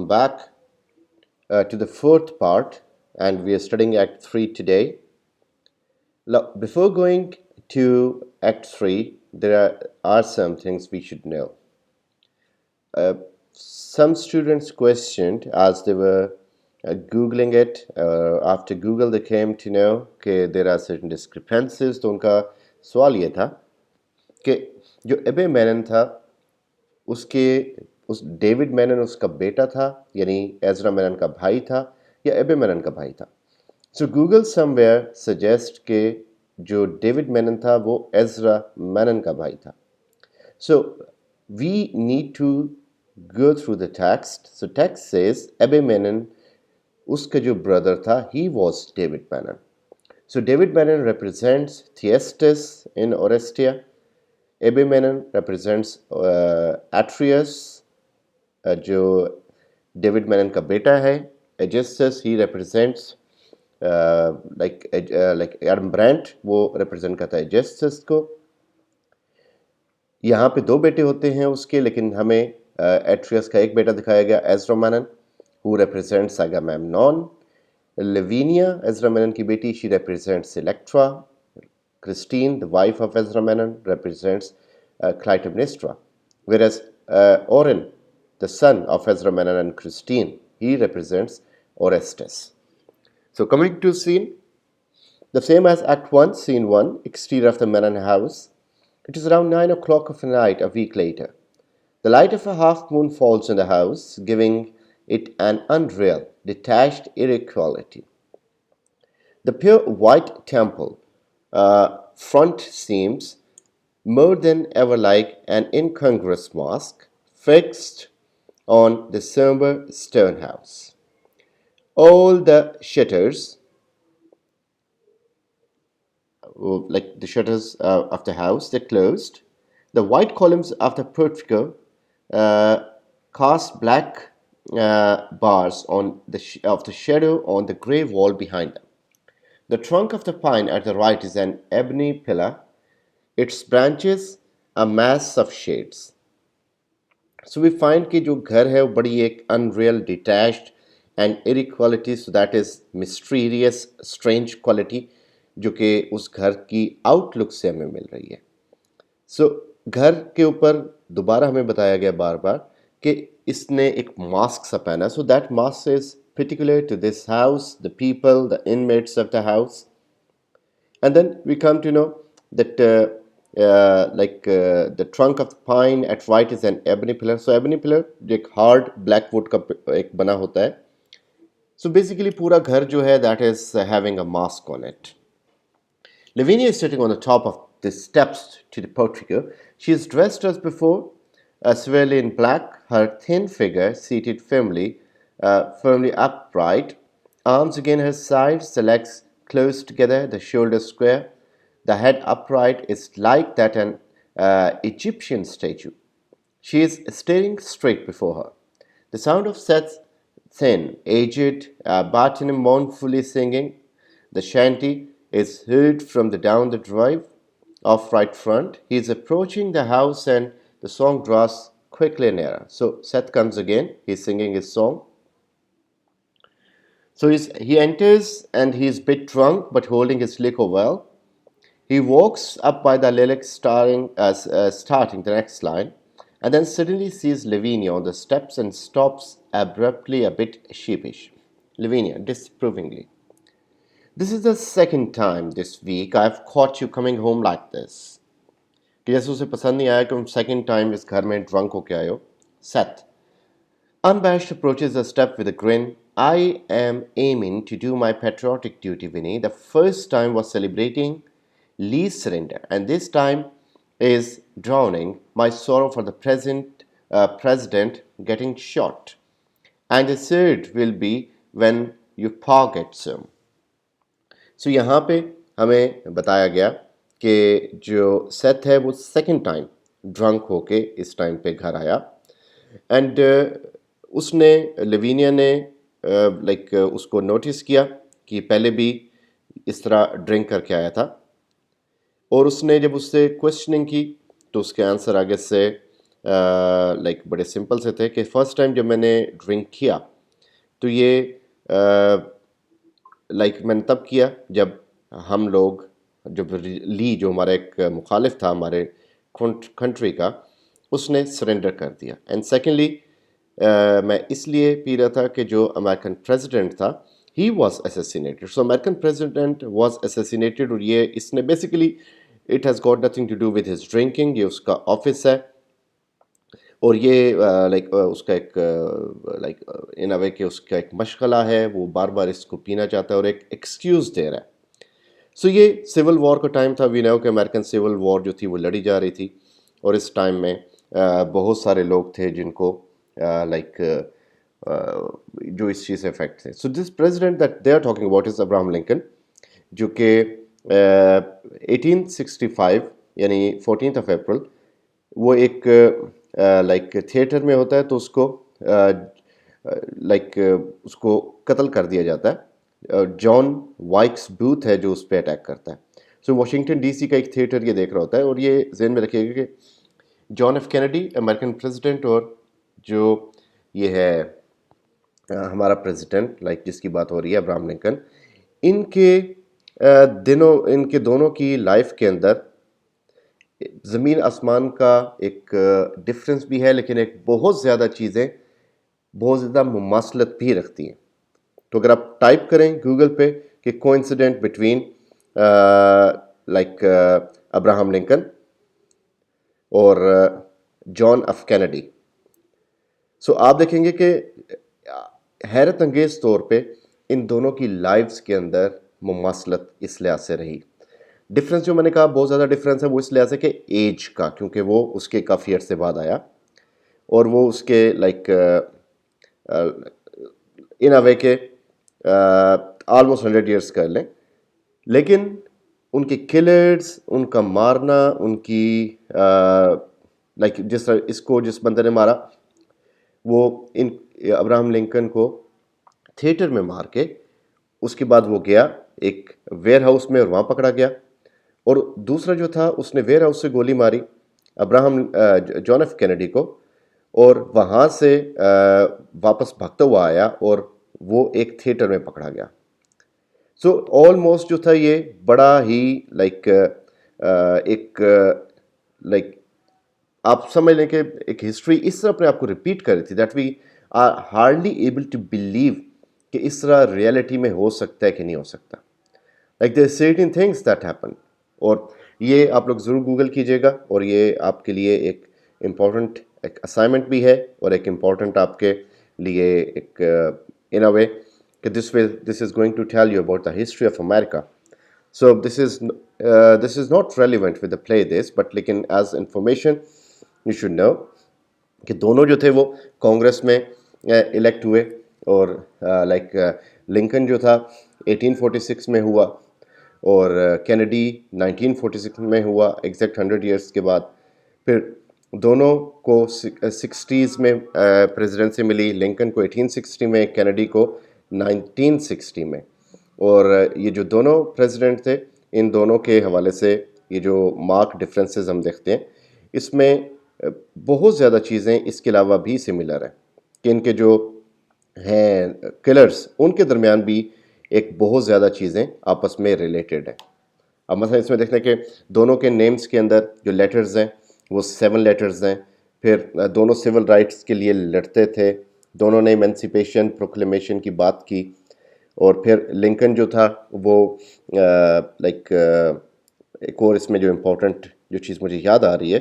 Back to the fourth part, and we are studying Act 3 today. Now, before going to Act 3, there are some things we should know. Some students questioned as they were Googling it. After Google, they came to know that there are certain discrepancies. तो उनका सवाल ये था कि जो एबे मैनन था उसके उस डेविड मैनन उसका बेटा था यानी एजरा मैनन का भाई था या एबे मैनन का भाई था. सो गूगल समवेयर सजेस्ट के जो डेविड मैनन था वो एजरा मैनन का भाई था. So we need to go through the text. So text says Ebbe Menon, उसका जो brother था, he was David Menon. So David Menon represents Thyestes in Orestia. Ebbe Menon represents Atreus, जो David Menon का बेटा है. Aegisthus, he represents like Adam Brandt, वो represent करता है Aegisthus को. यहाँ पे दो बेटे होते हैं उसके, लेकिन हमें एट्रियस का एक बेटा दिखाया गया Ezra Menen, who represents Agamemnon. Lavinia, Ezra Menon की बेटी, she represents Electra. Christine, the wife of Ezra Menon, represents Clytemnestra. Whereas Oren, the son of Ezra Menon and Christine, he represents Orestes. So coming to scene, the same as Act 1, Scene 1, exterior of the Menon house. It is around 9 o'clock of the night, a week later. The light of a half moon falls on the house, giving it an unreal, detached inequality. The pure white temple front seems more than ever like an incongruous mask fixed on the somber stone house. All the shutters, like the shutters of the house, they're closed. The white columns of the portico cast black bars of the shadow on the grey wall behind them. The trunk of the pine at the right is an ebony pillar, its branches a mass of shades. So we find कि जो घर है वो बड़ी एक unreal, detached and inequality, so that is mysterious, strange quality जो कि उस घर की आउटलुक से हमें मिल रही है. सो घर के ऊपर दोबारा हमें बताया गया बार बार कि इसने एक मास्क सा पहना. So that mask is particular to this house, the people, the inmates of the house. And then we come to know that the trunk of the pine at right is an ebony pillar. So ebony pillar एक hard black wood का एक बना होता है. So basically पूरा घर जो है that is having a mask on it. Lavinia is sitting on the top of the steps to the portico. She is dressed as before, severely in black, her thin figure seated firmly upright, arms against her sides, the legs close together, the shoulders square, the head upright, is like that an Egyptian statue. She is staring straight before her. The sound of Seth's thin, aged baritone mournfully singing the shanty is heard from down the drive of right front. He is approaching the house and the song draws quickly nearer. So Seth comes again. He's singing his song. So he enters and he is a bit drunk but holding his liquor well. He walks up by the lyrics starting the next line and then suddenly sees Lavinia on the steps and stops abruptly, a bit sheepish. Lavinia, disapprovingly. This is the second time this week I've caught you coming home like this. कि जैसे उसे पसंद नहीं आया कि तुम second time इस घर में drunk होके आए हो. Seth. Unabashed approaches the step with a grin. I am aiming to do my patriotic duty, Vinny. The first time was celebrating Lee's surrender, and this time is drowning my sorrow for the president getting shot. And the third will be when you get some. So यहाँ पे हमें बताया गया कि जो Seth है वो second time drunk होके इस टाइम पे घर आया एंड उसने लेविनिया ने उसको नोटिस किया कि पहले भी इस तरह ड्रिंक करके आया था और उसने जब उससे क्वेश्चनिंग की तो उसके आंसर आगे से लाइक बड़े सिंपल से थे कि फर्स्ट टाइम जब मैंने ड्रिंक किया तो ये लाइक मैंने तब किया जब हम लोग जब ली जो हमारा एक मुखालिफ था हमारे कंट्री का, उसने सरेंडर कर दिया। एंड सेकेंडली मैं इसलिए पी रहा था कि जो अमेरिकन प्रेसिडेंट था he was assassinated, so American president was assassinated. और ये इसने basically it has got nothing to do with his drinking, ये उसका ऑफिस है और ये लाइक उसका एक लाइक इन अ वे कि उसका एक मशगला है, वो बार बार इसको पीना चाहता है और एक एक्सक्यूज़ दे रहा है। सो ये सिविल वॉर का टाइम था, वी नो कि अमेरिकन सिविल वॉर जो थी वो लड़ी जा रही थी और इस टाइम में बहुत सारे लोग थे जिनको लाइक जो इस चीज़ से इफेक्ट थे। So this president that they are talking about is Abraham Lincoln, जो कि 1865 यानी 14 अप्रैल वो एक लाइक थिएटर में होता है तो उसको लाइक उसको कत्ल कर दिया जाता है। जॉन वाइक्स बूथ है जो उस पर अटैक करता है। सो वाशिंगटन डीसी का एक थिएटर ये देख रहा होता है और ये जहन में रखिएगा कि John F Kennedy American president और जो ये है हमारा प्रेसिडेंट लाइक जिसकी बात हो रही है अब्राहम लिंकन, इनके दिनों इनके दोनों की लाइफ के अंदर ज़मीन आसमान का एक डिफरेंस भी है, लेकिन एक बहुत ज़्यादा चीज़ें बहुत ज़्यादा मुमासलत भी रखती हैं। तो अगर आप टाइप करें गूगल पे कि coincident between like Abraham Lincoln और जॉन एफ कैनेडी, सो आप देखेंगे कि हैरत अंगेज़ तौर पे इन दोनों की लाइफ्स के अंदर मुमासलत इस लिहाज से रही। डिफरेंस जो मैंने कहा बहुत ज़्यादा डिफरेंस है वो इस लिहाज से कि एज का, क्योंकि वो उसके काफ़ी अर्से बाद आया और वो उसके लाइक इन अ वे के ऑलमोस्ट 100 ईयर्स कर लें, लेकिन उनके किलर्स, उनका मारना, उनकी लाइक जिस तरह इसको जिस बंदे ने मारा वो इन अब्राहम लिंकन को थिएटर में मार के उसके बाद वो गया एक वेयर हाउस में और वहाँ पकड़ा गया। और दूसरा जो था उसने वेयर हाउस से गोली मारी अब्राहम जॉन एफ कैनेडी को और वहाँ से वापस भागता हुआ आया और वो एक थिएटर में पकड़ा गया। सो ऑलमोस्ट जो था ये बड़ा ही लाइक एक लाइक आप समझ लें कि एक हिस्ट्री इस तरह अपने आप को रिपीट कर रही थी that we are hardly able to believe कि इस तरह रियलिटी में हो सकता है कि नहीं हो सकता। Like there certain things that happen. और ये आप लोग ज़रूर गूगल कीजिएगा और ये आपके लिए एक इम्पॉर्टेंट एक असाइनमेंट भी है और एक इम्पॉर्टेंट आपके लिए एक इन अ वे कि this is going to tell you about the history of America. So this is not relevant with the play this, but लेकिन as information you should know कि दोनों जो थे वो कांग्रेस में इलेक्ट हुए और लाइक लिंकन जो था 1846 में हुआ और कैनेडी 1946 में हुआ, एग्जैक्ट 100 ईयर्स के बाद। फिर दोनों को 60s में प्रेसिडेंसी मिली, लिंकन को 1860 में, कैनेडी को 1960 में। और ये जो दोनों प्रेसिडेंट थे इन दोनों के हवाले से ये जो मार्क डिफरेंसेस हम देखते हैं इसमें बहुत ज़्यादा चीज़ें इसके अलावा भी सिमिलर हैं कि इनके जो हैं किलर्स उनके दरमियान भी एक बहुत ज़्यादा चीज़ें आपस में रिलेटेड हैं। अब मतलब इसमें देखते हैं कि दोनों के नेम्स के अंदर जो लेटर्स हैं वो 7 लेटर्स हैं। फिर दोनों सिविल राइट्स के लिए लड़ते थे, दोनों ने एमेंसिपेशन प्रोक्लेमेशन की बात की। और फिर लिंकन जो था वो लाइक एक और इसमें जो इम्पोर्टेंट जो चीज़ मुझे याद आ रही है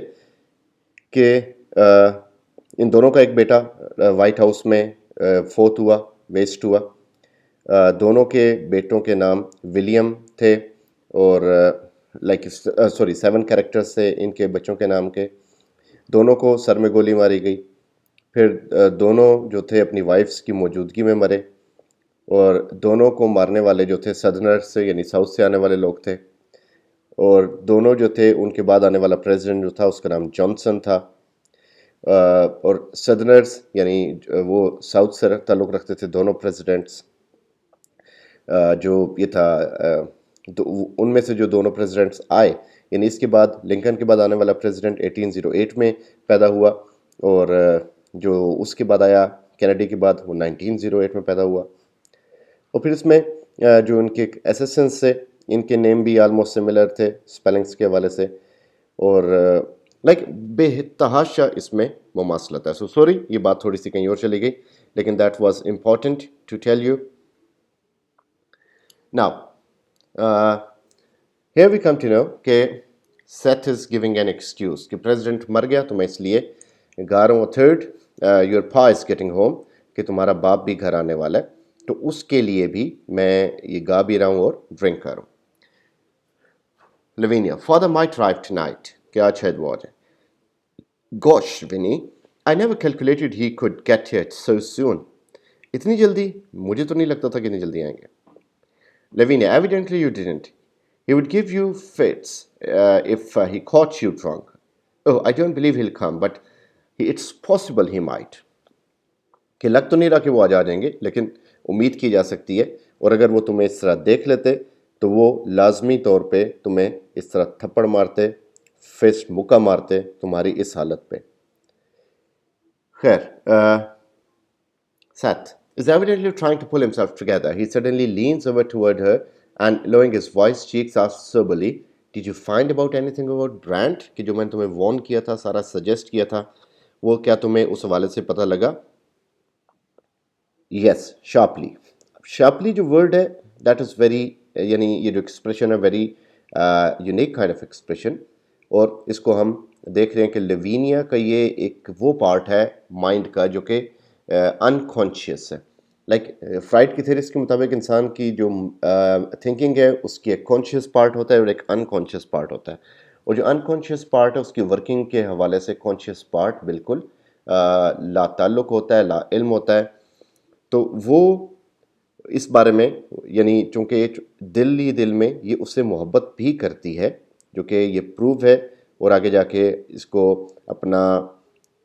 कि इन दोनों का एक बेटा वाइट हाउस में फोर्थ हुआ, वेस्ट हुआ। दोनों के बेटों के नाम विलियम थे और लाइक सॉरी 7 कैरेक्टर्स थे इनके बच्चों के नाम के। दोनों को सर में गोली मारी गई। फिर दोनों जो थे अपनी वाइफ्स की मौजूदगी में मरे और दोनों को मारने वाले जो थे सदर्नर्स से यानी साउथ से आने वाले लोग थे। और दोनों जो थे उनके बाद आने वाला प्रेसिडेंट जो था उसका नाम जॉनसन था। और सदर्नर्स यानी वो साउथ से ताल्लुक़ रखते थे दोनों प्रेसिडेंट्स। जो ये था उनमें से जो दोनों प्रेसिडेंट्स आए यानी इसके बाद लिंकन के बाद आने वाला प्रेसिडेंट 1808 में पैदा हुआ, और जो उसके बाद आया कैनेडी के बाद वो 1908 में पैदा हुआ। और फिर इसमें जो उनके असिस्टेंट्स थे इनके नेम भी आलमोस्ट सिमिलर थे स्पेलिंग्स के हवाले से, और लाइक बेतहाशा इसमें मुमासलत है। सो सॉरी, ये बात थोड़ी सी कहीं और चली गई, लेकिन that was important to tell you. Now here we come to know कि Seth is giving an excuse कि प्रेसिडेंट मर गया तो मैं इसलिए गा रहा हूँ। Third, your pa is getting home, कि तुम्हारा बाप भी घर आने वाला है, तो उसके लिए भी मैं ये गा भी रहा हूँ और ड्रिंक कर रहा हूँ। Lavinia, father might arrive tonight. क्या आज शायद वो आ जाए। Gosh, Vinny, I never calculated he could get here so soon. इतनी जल्दी मुझे तो नहीं लगता था कि इतनी जल्दी आएंगे। Lavinia, evidently you didn't. He would give you fits if he caught you drunk. Oh, I don't believe he'll come, but it's possible he might. कि लग तो नहीं रहा कि वो आज आ जाएंगे, लेकिन उम्मीद की जा सकती है, और अगर वो तुम्हें इस तरह देख लेते तो वो लाजमी तौर पे तुम्हें इस तरह थप्पड़ मारते, फिस्ट मुक्का मारते तुम्हारी इस हालत पे। खैर, Seth is evidently trying to pull himself together. He suddenly leans over toward her and, lowering his voice, cheeks, asks soberly, "Did you find about anything about Brand? कि जो मैंने तुम्हें वॉर्न किया था, सारा सजेस्ट किया था, वो क्या तुम्हें उस हवाले से पता लगा?" Yes, sharply. शार्पली जो वर्ड है दैट इज़ वेरी, यानी ये जो एक्सप्रेशन है very unique kind of expression, और इसको हम देख रहे हैं कि लेविनिया का ये एक वो पार्ट है माइंड का जो कि अनकॉन्शियस है। लाइक फ्राइड की थ्योरीज के मुताबिक इंसान की जो थिंकिंग है उसकी एक कॉन्शियस पार्ट होता है और एक अनकॉन्शियस पार्ट होता है, और जो अनकॉन्शियस पार्ट है उसकी वर्किंग के हवाले से कॉन्शियस पार्ट बिल्कुल ला ताल्लुक होता है, ला इल्म होता है। तो वो इस बारे में, यानी चूँकि दिल ही दिल में ये उससे मोहब्बत भी करती है, जो कि ये प्रूव है, और आगे जाके इसको अपना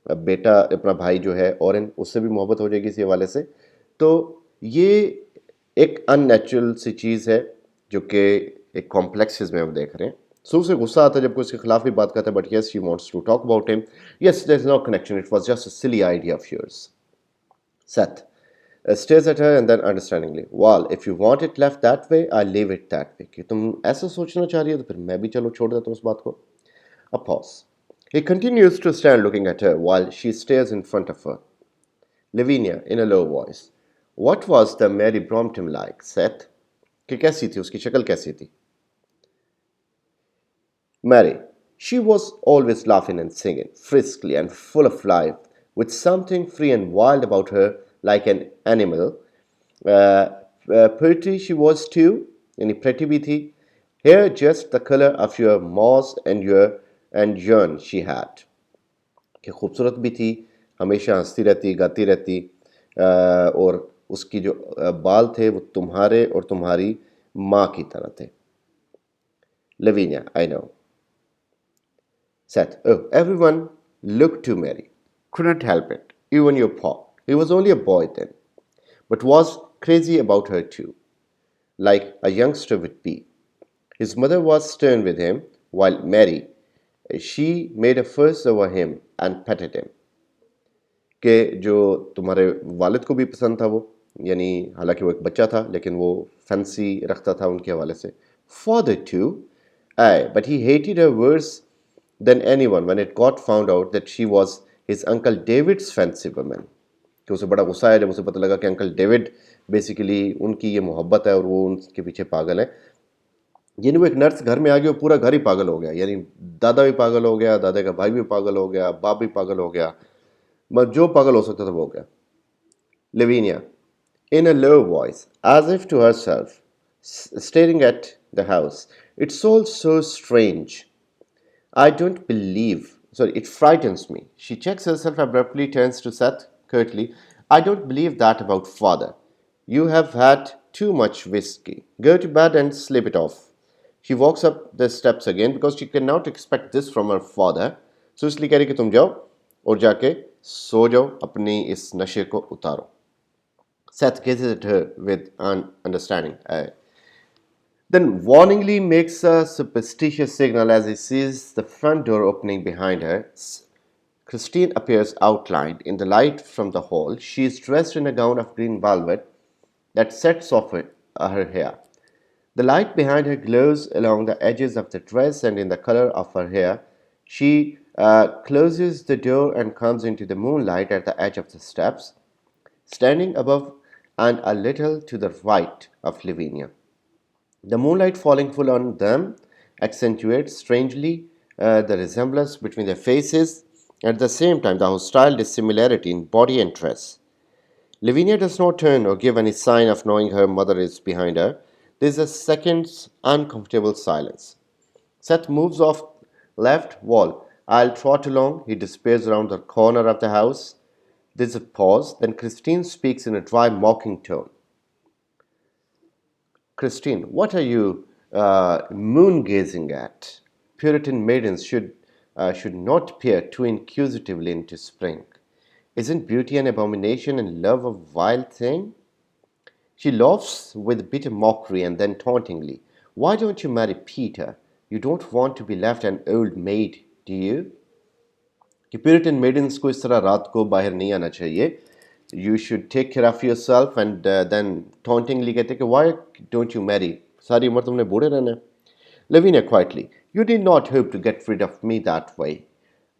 बेटा, अपना भाई जो है ऑरेन, उससे भी मोहब्बत हो जाएगी इसी हवाले से। तो ये एक अननेचुरल सी चीज़ है जो कि एक कॉम्प्लेक्स में हम देख रहे हैं। सो उसे गुस्सा आता है जब कोई उसके खिलाफ भी बात करता है, but yes she wants to talk about him. Yes, there is no connection, it was just a silly idea of yours. Seth stares at her and then understandingly, well, if you want it left that way, I'll leave it that way. कि तुम ऐसा सोचना चाह रही हो तो फिर मैं भी चलो छोड़ देता हूँ उस बात को। A pause. He continues to stand looking at her while she stares in front of her. Lavinia, in a low voice, what was the Mary Brompton like, Seth? कि कैसी थी, उसकी शक्ल कैसी थी? Mary, she was always laughing and singing, friskly and full of life, with something free and wild about her, like an animal. Pretty she was too, यानी pretty भी थी. Hair just the color of your moss and yarn she had. कि खूबसूरत भी थी, हमेशा हंसती रहती, गाती रहती, और उसकी जो बाल थे वो तुम्हारे और तुम्हारी माँ की तरह थे। Lavinia, I know. Said, oh, everyone looked to Mary. Couldn't help it. Even your pa. He was only a boy then, but was crazy about her too, like a youngster would be. His mother was stern with him, while Mary, she made a fuss over him and petted him. कि जो तुम्हारे वालिद को भी पसंद था वो, यानी हालांकि वो एक बच्चा था लेकिन वो फैंसी रखता था उनके हवाले से। Father too, aye, but he hated her worse than anyone when it got found out that she was his uncle David's fancy woman. कि उसे बड़ा गुस्सा आया जब उसे पता लगा कि अंकल डेविड बेसिकली उनकी ये मोहब्बत है और वो उनके पीछे पागल है। यानी वो एक नर्स घर में आ गई और पूरा घर ही पागल हो गया, यानी दादा भी पागल हो गया, दादा का भाई भी पागल हो गया, बाप भी पागल हो गया, बस जो पागल हो सकता था वो हो गया। Lavinia, in a low voice, as if to herself, staring at the house, it's all so strange. I don't believe. Sorry, it frightens me. She checks herself abruptly, turns to Seth curtly. I don't believe that about father. You have had too much whiskey. Go to bed and sleep it off. She walks up the steps again because she cannot expect this from her father. So इसलिए कह रही कि तुम जाओ और जाके सो जाओ, अपनी इस नशे को उतारो. Seth gazes at her with an understanding eye. Then warningly makes a superstitious signal as he sees the front door opening behind her. Christine appears outlined in the light from the hall. She is dressed in a gown of green velvet that sets off her hair. The light behind her glows along the edges of the dress and in the color of her hair. She closes the door and comes into the moonlight at the edge of the steps, standing above and a little to the right of Lavinia. The moonlight falling full on them accentuates strangely the resemblance between their faces, at the same time the hostile dissimilarity in body and dress. Lavinia does not turn or give any sign of knowing her mother is behind her. There is a second's uncomfortable silence. Seth moves off left wall. I'll trot along. He disappears around the corner of the house. There's a pause. Then Christine speaks in a dry, mocking tone. Christine, what are you moon gazing at? Puritan maidens should not peer too inquisitively into spring. Isn't beauty an abomination and love a vile thing? She laughs with bitter mockery and then tauntingly, why don't you marry Peter? You don't want to be left an old maid, do you? कि Puritan maidens को इस तरह रात को बाहर नहीं आना चाहिए. You should take care of yourself and then tauntingly कहते कि why don't you marry? सारी उम्र तुमने बूढ़े रहना है. Lavinia quietly, you did not hope to get rid of me that way.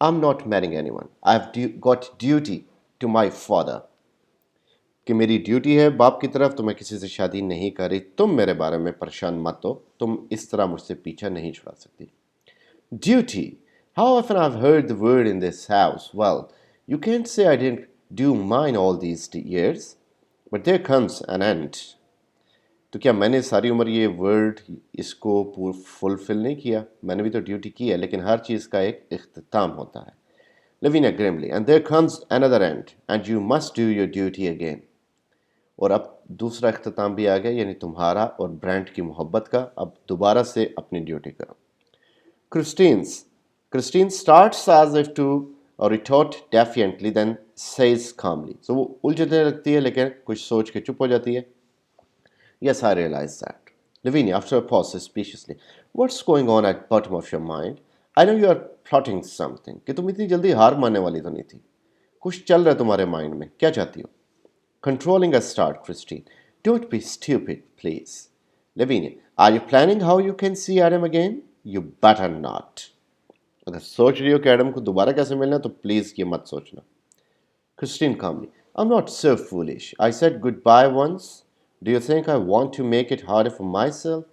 I'm not marrying anyone. I've got duty to my father. कि मेरी ड्यूटी है बाप की तरफ तो मैं किसी से शादी नहीं कर रही. तुम मेरे बारे में परेशान मत हो. तुम इस तरह मुझसे पीछा नहीं छुड़ा सकती. Duty. How often I've heard the word in this house. Well, you can't say I didn't do mine all these years. But there comes an end. तो क्या मैंने सारी उम्र ये वर्ड इसको फुलफिल नहीं किया? मैंने भी तो ड्यूटी की है, लेकिन हर चीज़ का एक इख्तिताम होता है. Lavinia grimly, and there comes another end, and you must do your duty again. और अब दूसरा इख्तिताम भी आ गया, यानी तुम्हारा और ब्रांड की मोहब्बत का. अब दोबारा से अपनी ड्यूटी करो. Christine starts as if to retort defiantly, then says calmly. So वो उलझने लगती है, लेकिन कुछ सोच के चुप हो जाती है. Yes, I realize that. Lavinia, after a pause, suspiciously, what's going on at bottom of your mind? I know you are plotting something. कि तुम इतनी जल्दी हार मानने वाली तो नहीं थी. कुछ चल रहा है तुम्हारे माइंड में. क्या चाहती हो? Controlling a start, Christine. Don't be stupid, please. Lavinia, are you planning how you can see Adam again? You better not. अगर सोच रही हो कि एडम को दोबारा कैसे मिलना तो प्लीज ये मत सोचना. Christine calmly, I'm not so foolish. I said goodbye once. Do you think I want to make it harder for myself?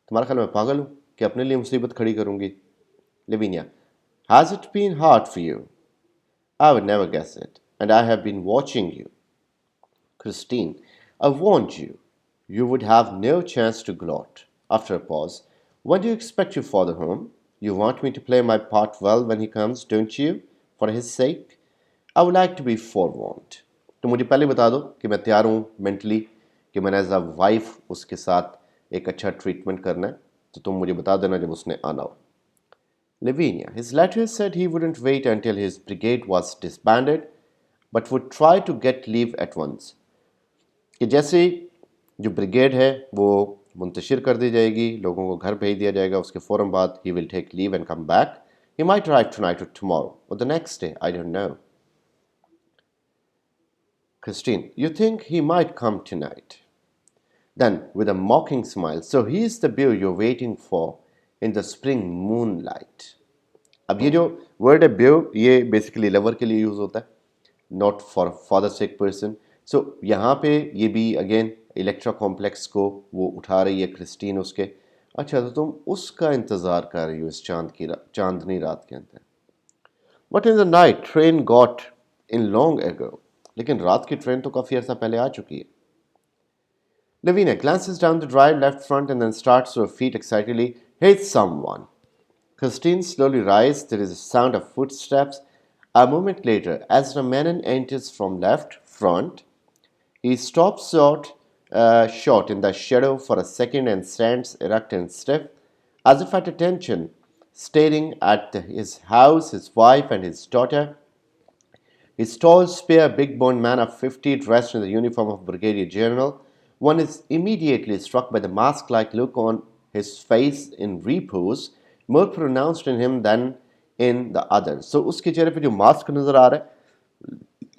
तुम्हारा ख्याल मैं पागल हूँ कि अपने लिए मुसीबत खड़ी करूँगी? Lavinia, has it been hard for you? I would never guess it. And I have been watching you. Christine, I warned you. You would have no chance to gloat. After a pause, when do you expect your father home? You want me to play my part well when he comes, don't you? For his sake? I would like to be forewarned. तो मुझे पहले बता दो कि मैं तैयार हूँ mentally कि मैंने एज अ वाइफ उसके साथ एक अच्छा ट्रीटमेंट करना है. तो तुम मुझे बता देना जब उसने आना हो. Lavinia, his letter said he wouldn't wait until his brigade was disbanded, but would try to get leave at once. कि जैसे जो ब्रिगेड है वो मुंतशिर कर दी जाएगी, लोगों को घर भेज दिया जाएगा, उसके फ़ौरन बाद he will take leave and come back. He might arrive tonight or tomorrow or the next day, I don't know. Christine, you think he might come tonight? Then, with a mocking smile, so he is the beau you're waiting for in the spring moonlight. अब ये जो word है beau, ये basically lover के लिए use होता है, not for father sake person. So यहाँ पे ये भी अगेन इलेक्ट्रा कॉम्प्लेक्स को वो उठा रही है क्रिस्टीन उसके. अच्छा तो तुम उसका इंतज़ार कर रही हो इस चांदनी रात के अंदर. But in the night train got in long ago. लेकिन रात की ट्रेन तो काफ़ी अर्सा पहले आ चुकी है. Lavinia glances down the drive left front and then starts to her feet excitedly. Hey, someone. Christine slowly rises. There is a sound of footsteps. A moment later, as Ramanan enters from left front, he stops short in the shadow for a second and stands erect and stiff, as if at attention, staring at his house, his wife, and his daughter. His tall, spare, big boned man of 50, dressed in the uniform of Brigadier General, One is immediately struck by the mask like look on his face in repose, more pronounced in him than in the others. So उसके चेहरे पे जो mask नज़र आ रहा है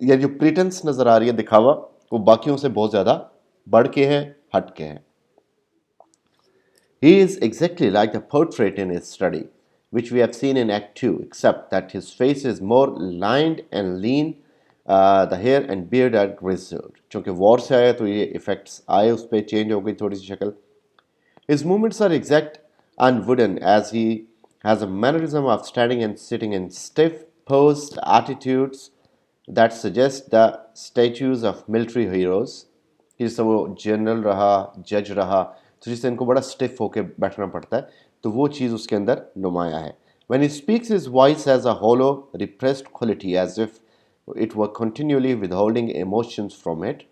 या जो pretence नज़र आ रही है दिखावा वो बाकियों से बहुत ज़्यादा बढ़ के है हट के है. He is exactly like the portrait in his study, which we have seen in Act 2, except that his face is more lined and lean, the hair and beard are grizzled. चूंकि वॉर से आया तो ये effects आए उस पर change हो गई थोड़ी सी शक्ल. His movements are exact and wooden as he has a mannerism of standing and sitting in stiff posed attitudes that suggest the statues of military heroes. कि जैसे वो जनरल रहा जज रहा तो जिससे इनको बड़ा स्टिफ होकर बैठना पड़ता है तो वो चीज़ उसके अंदर नुमाया है. When he speaks, his voice has a hollow, repressed quality as if it were continually withholding emotions from it.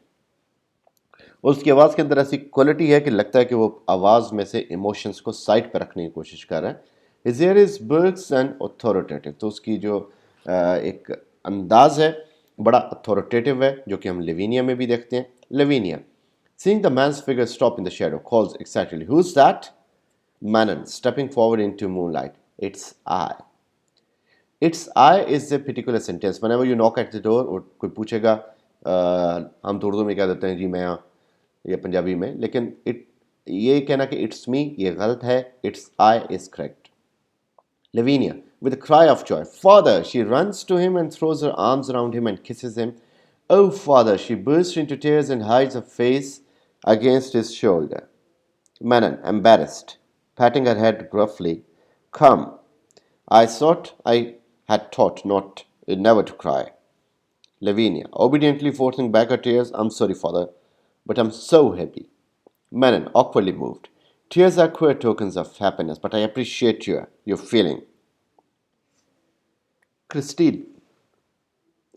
और उसकी आवाज़ के अंदर ऐसी क्वालिटी है कि लगता है कि वो आवाज़ में से इमोशंस को साइड पर रखने की कोशिश कर रहा है. His ear is bursts and authoritative. तो उसकी जो एक अंदाज है बड़ा अथॉरिटेटिव है जो कि हम लेविनिया में भी देखते हैं. लेविनिया seeing the man's figure stop in the shadow calls excitedly, "Who's that?" Manon stepping forward into moonlight, "It's I." It's I is a particular sentence. Whenever you knock at the door और कोई पूछेगा हम तो उर्दू में क्या देते हैं जी मैं या पंजाबी में लेकिन ये कहना कि इट्स मी ये गलत है. It's I is correct. Lavinia, with a cry of joy, "Father!" She runs to him and throws her arms around him and kisses him. "Oh, Father!" She bursts into tears and hides her face against his shoulder. Manon, embarrassed, patting her head gruffly, "Come. I had taught never to cry." Lavinia, obediently forcing back her tears, "I'm sorry, Father, but I'm so happy." Manon, awkwardly moved, "Tears are queer tokens of happiness, but I appreciate your feeling." Christine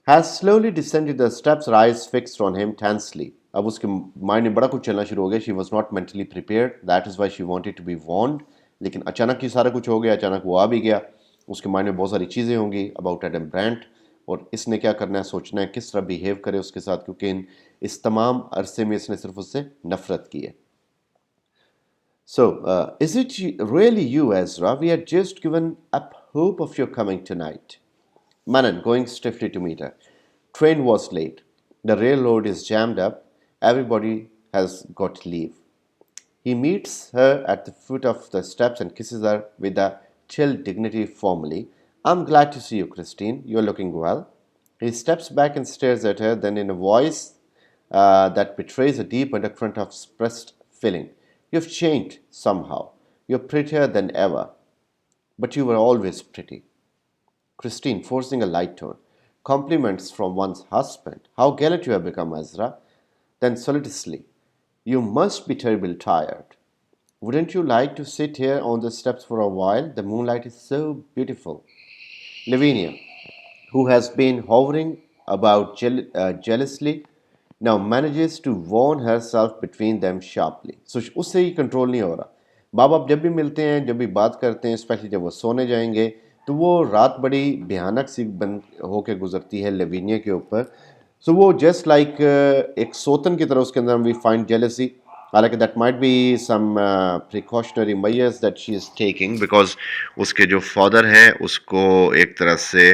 has slowly descended the steps, her eyes fixed on him tensely. अब उसके mind में बड़ा कुछ चलना शुरू हो गया. She was not mentally prepared, that is why she wanted to be warned. लेकिन अचानक ही सारा कुछ हो गया, अचानक वो आ भी गया. उसके माइंड में बहुत सारी चीज़ें होंगी अबाउट एडम ब्रांट और इसने क्या करना है, सोचना है किस तरह बिहेव करे उसके साथ, क्योंकि इस तमाम अरसे में इसने सिर्फ उससे नफरत की है. So, is it really you, Ezra? We had just given up hope of your coming tonight. Manan going stiffly to meet her. Train was late. The railroad is jammed up. Everybody has got leave. He meets her at the foot of the steps and kisses her with a chill dignity formally. "I'm glad to see you, Christine. You're looking well." He steps back and stares at her, then in a voice that betrays a deep undercurrent of suppressed feeling, "You've changed somehow. You're prettier than ever. But you were always pretty." Christine, forcing a light tone. "Compliments from one's husband. How gallant you have become, Ezra." Then solicitously, "You must be terribly tired. Wouldn't you like to sit here on the steps for a while? The moonlight is so beautiful." Lavinia, who has been hovering about jealously, now manages to warn herself between them sharply. So उससे ही control नहीं हो रहा. माँ बाप जब भी मिलते हैं, जब भी बात करते हैं, स्पेशली जब वो सोने जाएंगे, तो वो रात बड़ी भयानक सी बन होके गुजरती है लेविनिया के ऊपर. सो वो जस्ट लाइक एक सोतन की तरह उसके अंदर वी फाइंड जेलसी. हालांकि that might be some precautionary measures that she is taking because उसके जो फादर हैं उसको एक तरह से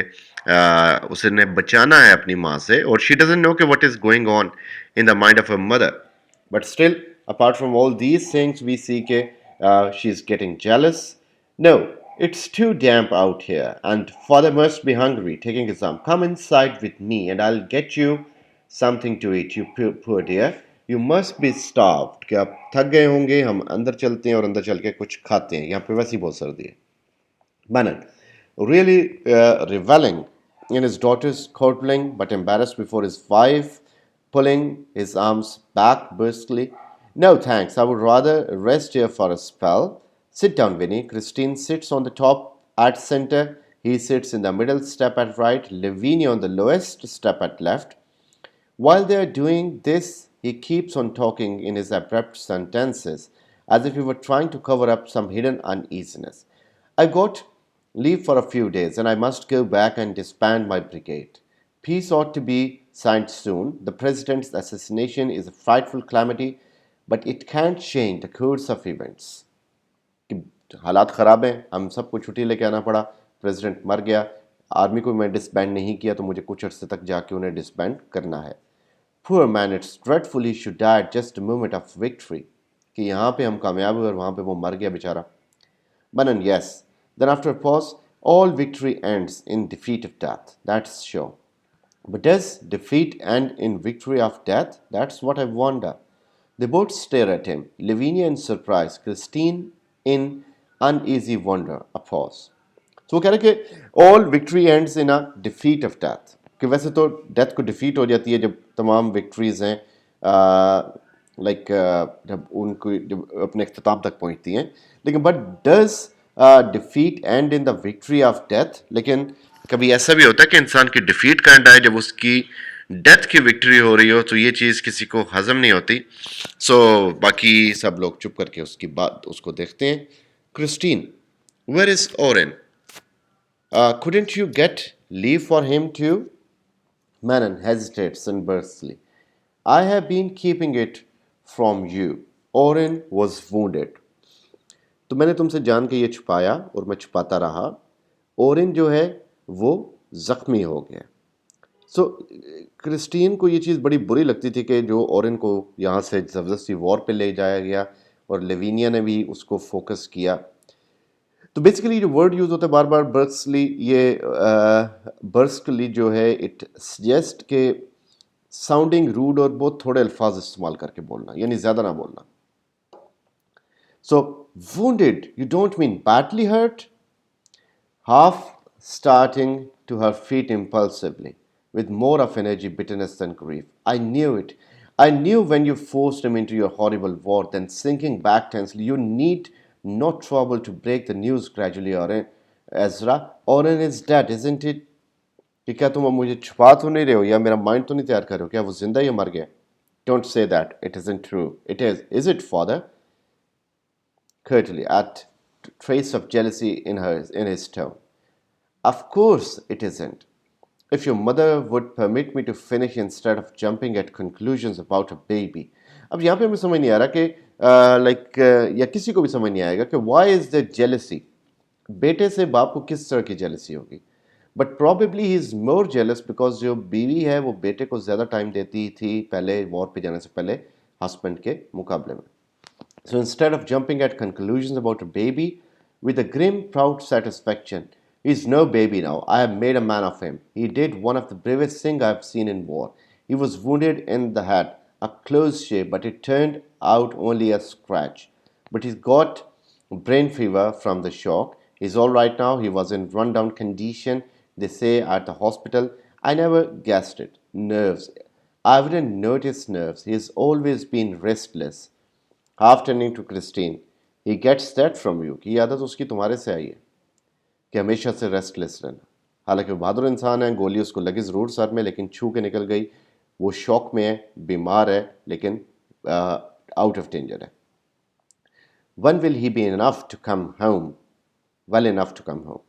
उसने बचाना है अपनी माँ से और शी डजंट नो कि what is going on in the mind of a mother. But still apart from all these things we see she's getting jealous. "No, it's too damp out here and father must be hungry," taking his arm. "Come inside with me and I'll get you something to eat, you poor dear. You must be starved." कि आप थक गए होंगे, हम अंदर चलते हैं और अंदर चल के कुछ खाते हैं, यहाँ पे वैसे ही बहुत सर्दी है. Manan, really reveling in his daughter's courtling, but embarrassed before his wife, pulling his arms back brusquely. "No, thanks. I would rather rest here for a spell." "Sit down, Vinny." Christine sits on the top at center. He sits in the middle step at right. Lavinia on the lowest step at left. While they are doing this, he keeps on talking in his abrupt sentences, as if he were trying to cover up some hidden uneasiness. "I got leave for a few days, and I must go back and disband my brigade. Peace ought to be signed soon. The president's assassination is a frightful calamity, but it can't change the course of events. कि हालात ख़राब हैं, हम सबको छुट्टी लेके आना पड़ा, प्रेसिडेंट मर गया, आर्मी को मैं डिसबैंड नहीं किया तो मुझे कुछ अर्से तक जाके उन्हें डिसबैंड करना है. Poor man, it's dreadful he should die at just a moment of victory. कि यहाँ पे हम कामयाब हुए और वहाँ पे वो मर गया बेचारा. Manan, yes. Then after a pause, all victory ends in defeat of death. That's sure. But does defeat end in victory of death? That's what I wonder. They both stare at him, Lavinia in surprise, Christine in uneasy wonder. A pause. तो वो कह रहे कि all victory ends in a defeat of death, कि वैसे तो death को defeat हो जाती है जब तमाम विक्ट्रीज हैं लाइक जब उनको जब अपने अख्ताम तक पहुंचती हैं, लेकिन but does defeat and in the victory of death. लेकिन कभी ऐसा भी होता है कि इंसान की डिफीट का एंड आए जब उसकी डेथ की विक्ट्री हो रही हो, तो ये चीज़ किसी को हजम नहीं होती. सो बाकी सब लोग चुप करके उसकी बात उसको देखते हैं. Christine, where is Oren? Couldn't you get leave for him too? Manon hesitates sunburstly. I have been keeping it from you. Oren was wounded. तो मैंने तुमसे जान के ये छुपाया और मैं छुपाता रहा. ओरेन जो है वो जख्मी हो गया. सो क्रिस्टीन को ये चीज़ बड़ी बुरी लगती थी कि जो ओरेन को यहाँ से ज़बरदस्ती वॉर पे ले जाया गया और लेविनिया ने भी उसको फोकस किया. तो बेसिकली जो वर्ड यूज़ होता है बार बार बर्स्कली, ये बर्स्कली जो है इट सजेस्ट के साउंडिंग रूड और बहुत थोड़े अल्फाज इस्तेमाल करके बोलना, यानी ज़्यादा ना बोलना. So wounded, you don't mean badly hurt? Half starting to her feet impulsively, with more of energy, bitterness than grief. I knew it. I knew when you forced him into your horrible war, then sinking back tensely. You need no trouble to break the news gradually, Oren. Ezra, Oren is dead, isn't it? कि क्या तुम अब मुझे छुपा तो नहीं रहे हो या मेरा माइंड तो नहीं तैयार कर रहे हो? क्या वो जिंदा या मर गया? Don't say that. It isn't true. It is. Is it, father? Curtly, at trace of jealousy in his tone. Of course it isn't. If your mother would permit me to finish instead of jumping at conclusions about a baby. अब यहाँ पे हमें समझ नहीं आ रहा कि like या किसी को भी समझ नहीं आएगा कि why is there jealousy? बेटे से बाप को किस तरह की जेलसी होगी? But probably he is more jealous because जो बीवी है वो बेटे को ज़्यादा टाइम देती थी पहले वॉर पे जाने से पहले हस्बैंड के मुकाबले में. So instead of jumping at conclusions about a baby, with a grim, proud satisfaction, he's no baby now. I have made a man of him. He did one of the bravest things I have seen in war. He was wounded in the head, a close shave, but it turned out only a scratch. But he's got brain fever from the shock. He's all right now. He was in run-down condition, they say, at the hospital. I never guessed it. Nerves. I wouldn't notice nerves. He's always been restless. Half turning to Christine, he gets that from you. कि ये आदत उसकी तुम्हारे से आई है कि हमेशा से रेस्टलेस रहना. हालांकि वो बहादुर इंसान है, गोली उसको लगी ज़रूर सर में लेकिन छू के निकल गई. वो शॉक में है, बीमार है, लेकिन आउट ऑफ डेंजर है. When will he be enough to come home? Well enough to come home.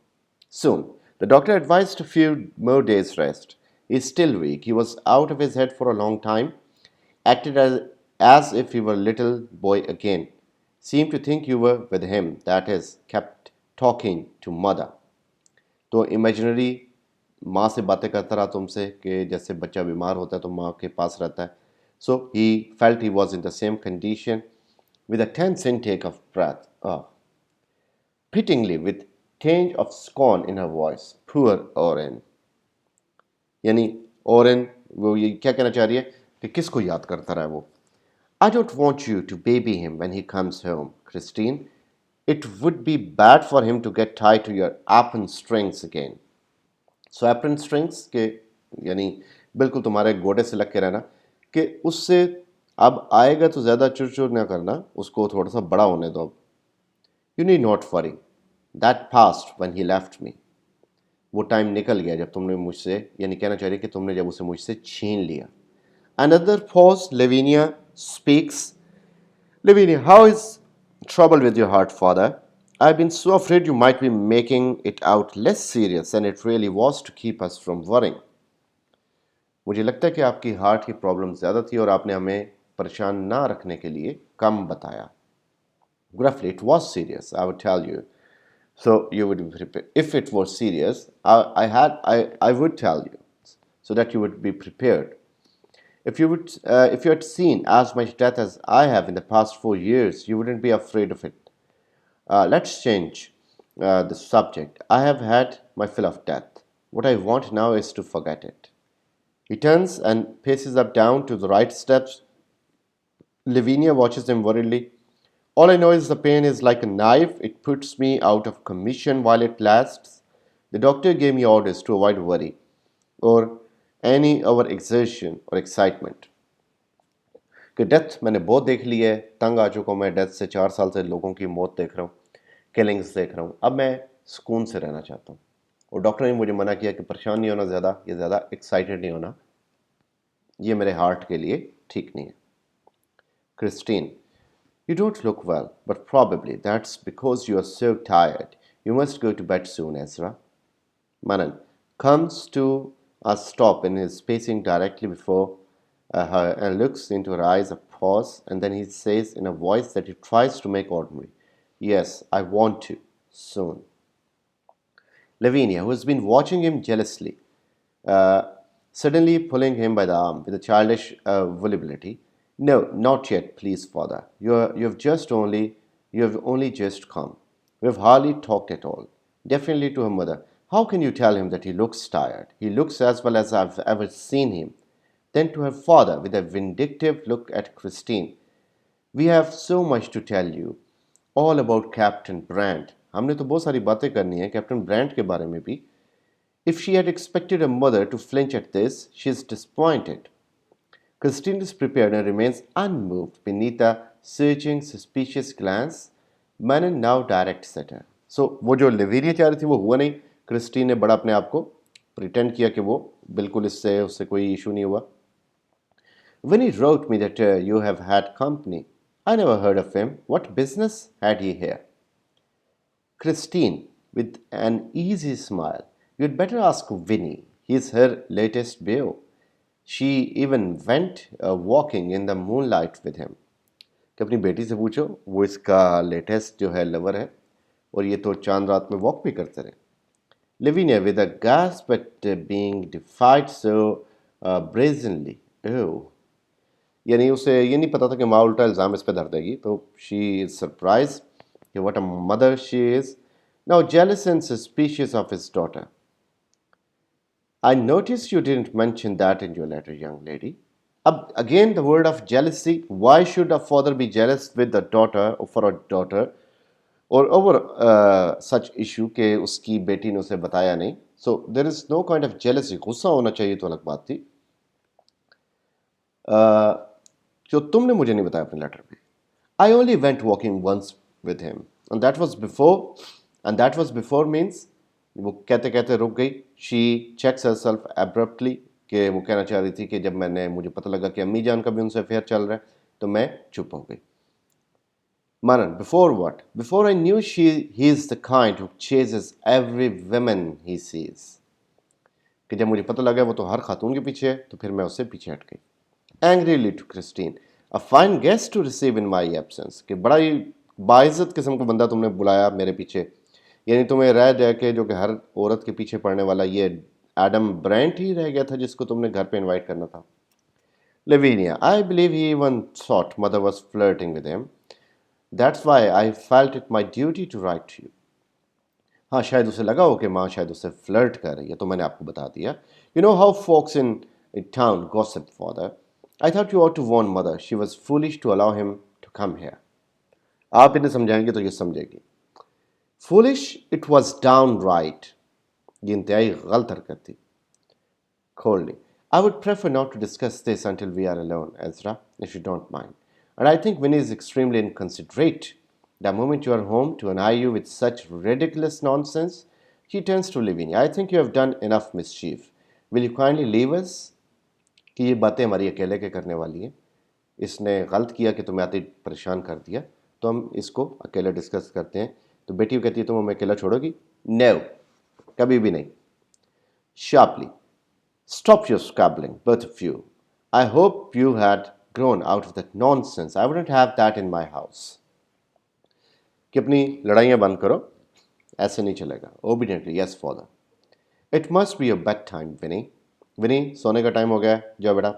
Soon. The doctor advised a few more days' rest. He's still weak. He was out of his head for a long time. Acted as if he were a little boy again. Seemed to think you were with him. That is, kept talking to mother. तो imaginary माँ से बातें करता रहा तुमसे कि जैसे बच्चा बीमार होता है तो माँ के पास रहता है. So he felt he was in the same condition with a tense intake of breath. Pityingly, with tinge of scorn in her voice. Poor Oren. यानी ओरेन वो ये क्या कहना चाह रही है कि किसको याद करता रहा है वो. I don't want you to baby him when he comes home, Christine. It would be bad for him to get tied to your apron strings again. So apron strings के यानी बिल्कुल तुम्हारे गोडे से लग के रहना कि उससे अब आएगा तो ज़्यादा चुर ना करना, उसको थोड़ा सा बड़ा होने दो. You need not worry. That passed when he left me. वो टाइम निकल गया जब तुमने मुझसे, यानी कहना चाह रही कि तुमने जब उसे मुझसे छीन लिया. Another pause. Lavinia speaks. Lavinia, how is trouble with your heart, father? I've been so afraid you might be making it out less serious than it really was to keep us from worrying. मुझे लगता है कि आपकी heart की problem ज़्यादा थी और आपने हमें परेशान ना रखने के लिए कम बताया. Gruffly, it was serious, I would tell you. So you would be prepared. If it was serious, I would tell you, so that you would be prepared. If you had seen as much death as I have in the past 4 years, you wouldn't be afraid of it. Let's change the subject. I have had my fill of death. What I want now is to forget it. He turns and paces up down to the right steps. Lavinia watches him worriedly. All I know is the pain is like a knife. It puts me out of commission while it lasts. The doctor gave me orders to avoid worry or any overexertion or excitement. कि death मैंने बहुत देख ली है, तंग आ चुका हूँ मैं death से. 4 साल से लोगों की मौत देख रहा हूँ, किलिंग्स देख रहा हूँ. अब मैं सुकून से रहना चाहता हूँ. और डॉक्टर ने मुझे मना किया कि परेशान नहीं होना ज़्यादा, ये ज़्यादा एक्साइटेड नहीं होना, ये मेरे हार्ट के लिए ठीक नहीं है. Christine, you don't look well, but probably that's because you are so tired. You must go to bed soon, Ezra. Manan comes to a stop in his pacing directly before her and looks into her eyes, a pause, and then he says in a voice that he tries to make ordinary, "Yes, I want to, soon." Lavinia, who has been watching him jealously, uh, suddenly pulling him by the arm with a childish volubility. "No, not yet, please, father. You have only just come. We have hardly talked at all." Definitely to her mother. "How can you tell him that he looks tired? He looks as well as I've ever seen him." Then to her father, with a vindictive look at Christine. "We have so much to tell you. All about Captain Brand. हमने तो बहुत सारी बातें करनी है captain brand के बारे में भी." If she had expected her mother to flinch at this, she is disappointed. Christine is prepared and remains unmoved beneath a searching, suspicious glance. Manon now directs at her. So, वो जो लेविनिया चाह रही थी वो हुआ नहीं. क्रिस्टीन ने बड़ा अपने आप को प्रिटेंड किया कि वो बिल्कुल इससे उससे कोई इशू नहीं हुआ. "When he wrote me that you have had company, I never heard of him. What business had he here?" Christine, with an easy smile, "You'd better ask Winnie. He's her latest beau. She even went walking in the moonlight with him." कि अपनी बेटी से पूछो, वो इसका latest जो है lover है और ये तो चांद रात में वॉक भी करते रहे. Lavinia, with a gasp at being defied so brazenly. Oh. यानी उसे ये नहीं पता था कि माँ उल्टा इल्ज़ाम इस पे धर देगी, तो शी इज सरप्राइज कि what a mother she is. Now jealous and suspicious of his daughter. "I noticed you didn't mention that in your letter, young lady." Again, the word of jealousy. Why should a father be jealous with a daughter or for a daughter or over such issue कि उसकी बेटी ने उसे बताया नहीं? So there is no kind of jealousy. गुस्सा होना चाहिए तो अलग बात थी. जो तुमने मुझे नहीं बताया अपने लेटर में. "I only went walking once with him, and that was before means." वो कहते कहते रुक गई. She checks herself abruptly कि वो कहना चाह रही थी कि जब मुझे पता लगा कि अम्मी जान का भी उनसे अफेयर चल रहा है तो मैं चुप हो गई. Manan, "Before what?" "Before I knew he is the kind who chases every woman he sees." कि जब मुझे पता लगा वो तो हर खातून के पीछे है तो फिर मैं उससे पीछे हट गई. Angrily to Christine, "A fine guest to receive in my absence." कि बड़ा ही बाइज्जत किस्म का बंदा तुमने बुलाया मेरे पीछे. यानी तुम्हें रह जाए के जो कि हर औरत के पीछे पड़ने वाला ये एडम ब्रांट ही रह गया था जिसको तुमने घर पे इनवाइट करना था. Lavinia, "I believe he even thought mother was flirting with him. That's why I felt it my duty to write to you." हाँ, शायद उसे लगा हो कि माँ शायद उससे फ्लर्ट कर रही है, तो मैंने आपको बता दिया. "You know how folks in town gossip, father. I thought you ought to warn mother. She was foolish to allow him to come here." आप इन्हें समझाएंगे तो ये समझेगी. Foolish, it was downright. ये इंतहाई गलत हरकत थी. Coldly, "I would prefer not to discuss this until we are alone, Ezra, if you don't mind. And I think Winnie is extremely inconsiderate. The moment you are home to annoy you with such ridiculous nonsense." He turns to Lavinia. "I think you have done enough mischief. Will you kindly leave us?" कि ये बातें हमारी अकेले के करने वाली हैं. इसने गलत किया कि तुम्हें आते ही परेशान कर दिया, तो हम इसको अकेले डिस्कस करते हैं. तो बेटी कहती है तुम हमें अकेला छोड़ोगी? No, कभी भी नहीं. Sharply, "Stop your squabbling, both of you. I hope you had grown out of that nonsense. I wouldn't have that in my house. कि अपनी लड़ाइयाँ बंद करो, ऐसे नहीं चलेगा. Obediently, yes father. It must be your bedtime, Vinny. Vinny, सोने का टाइम हो गया है, जाओ बेटा.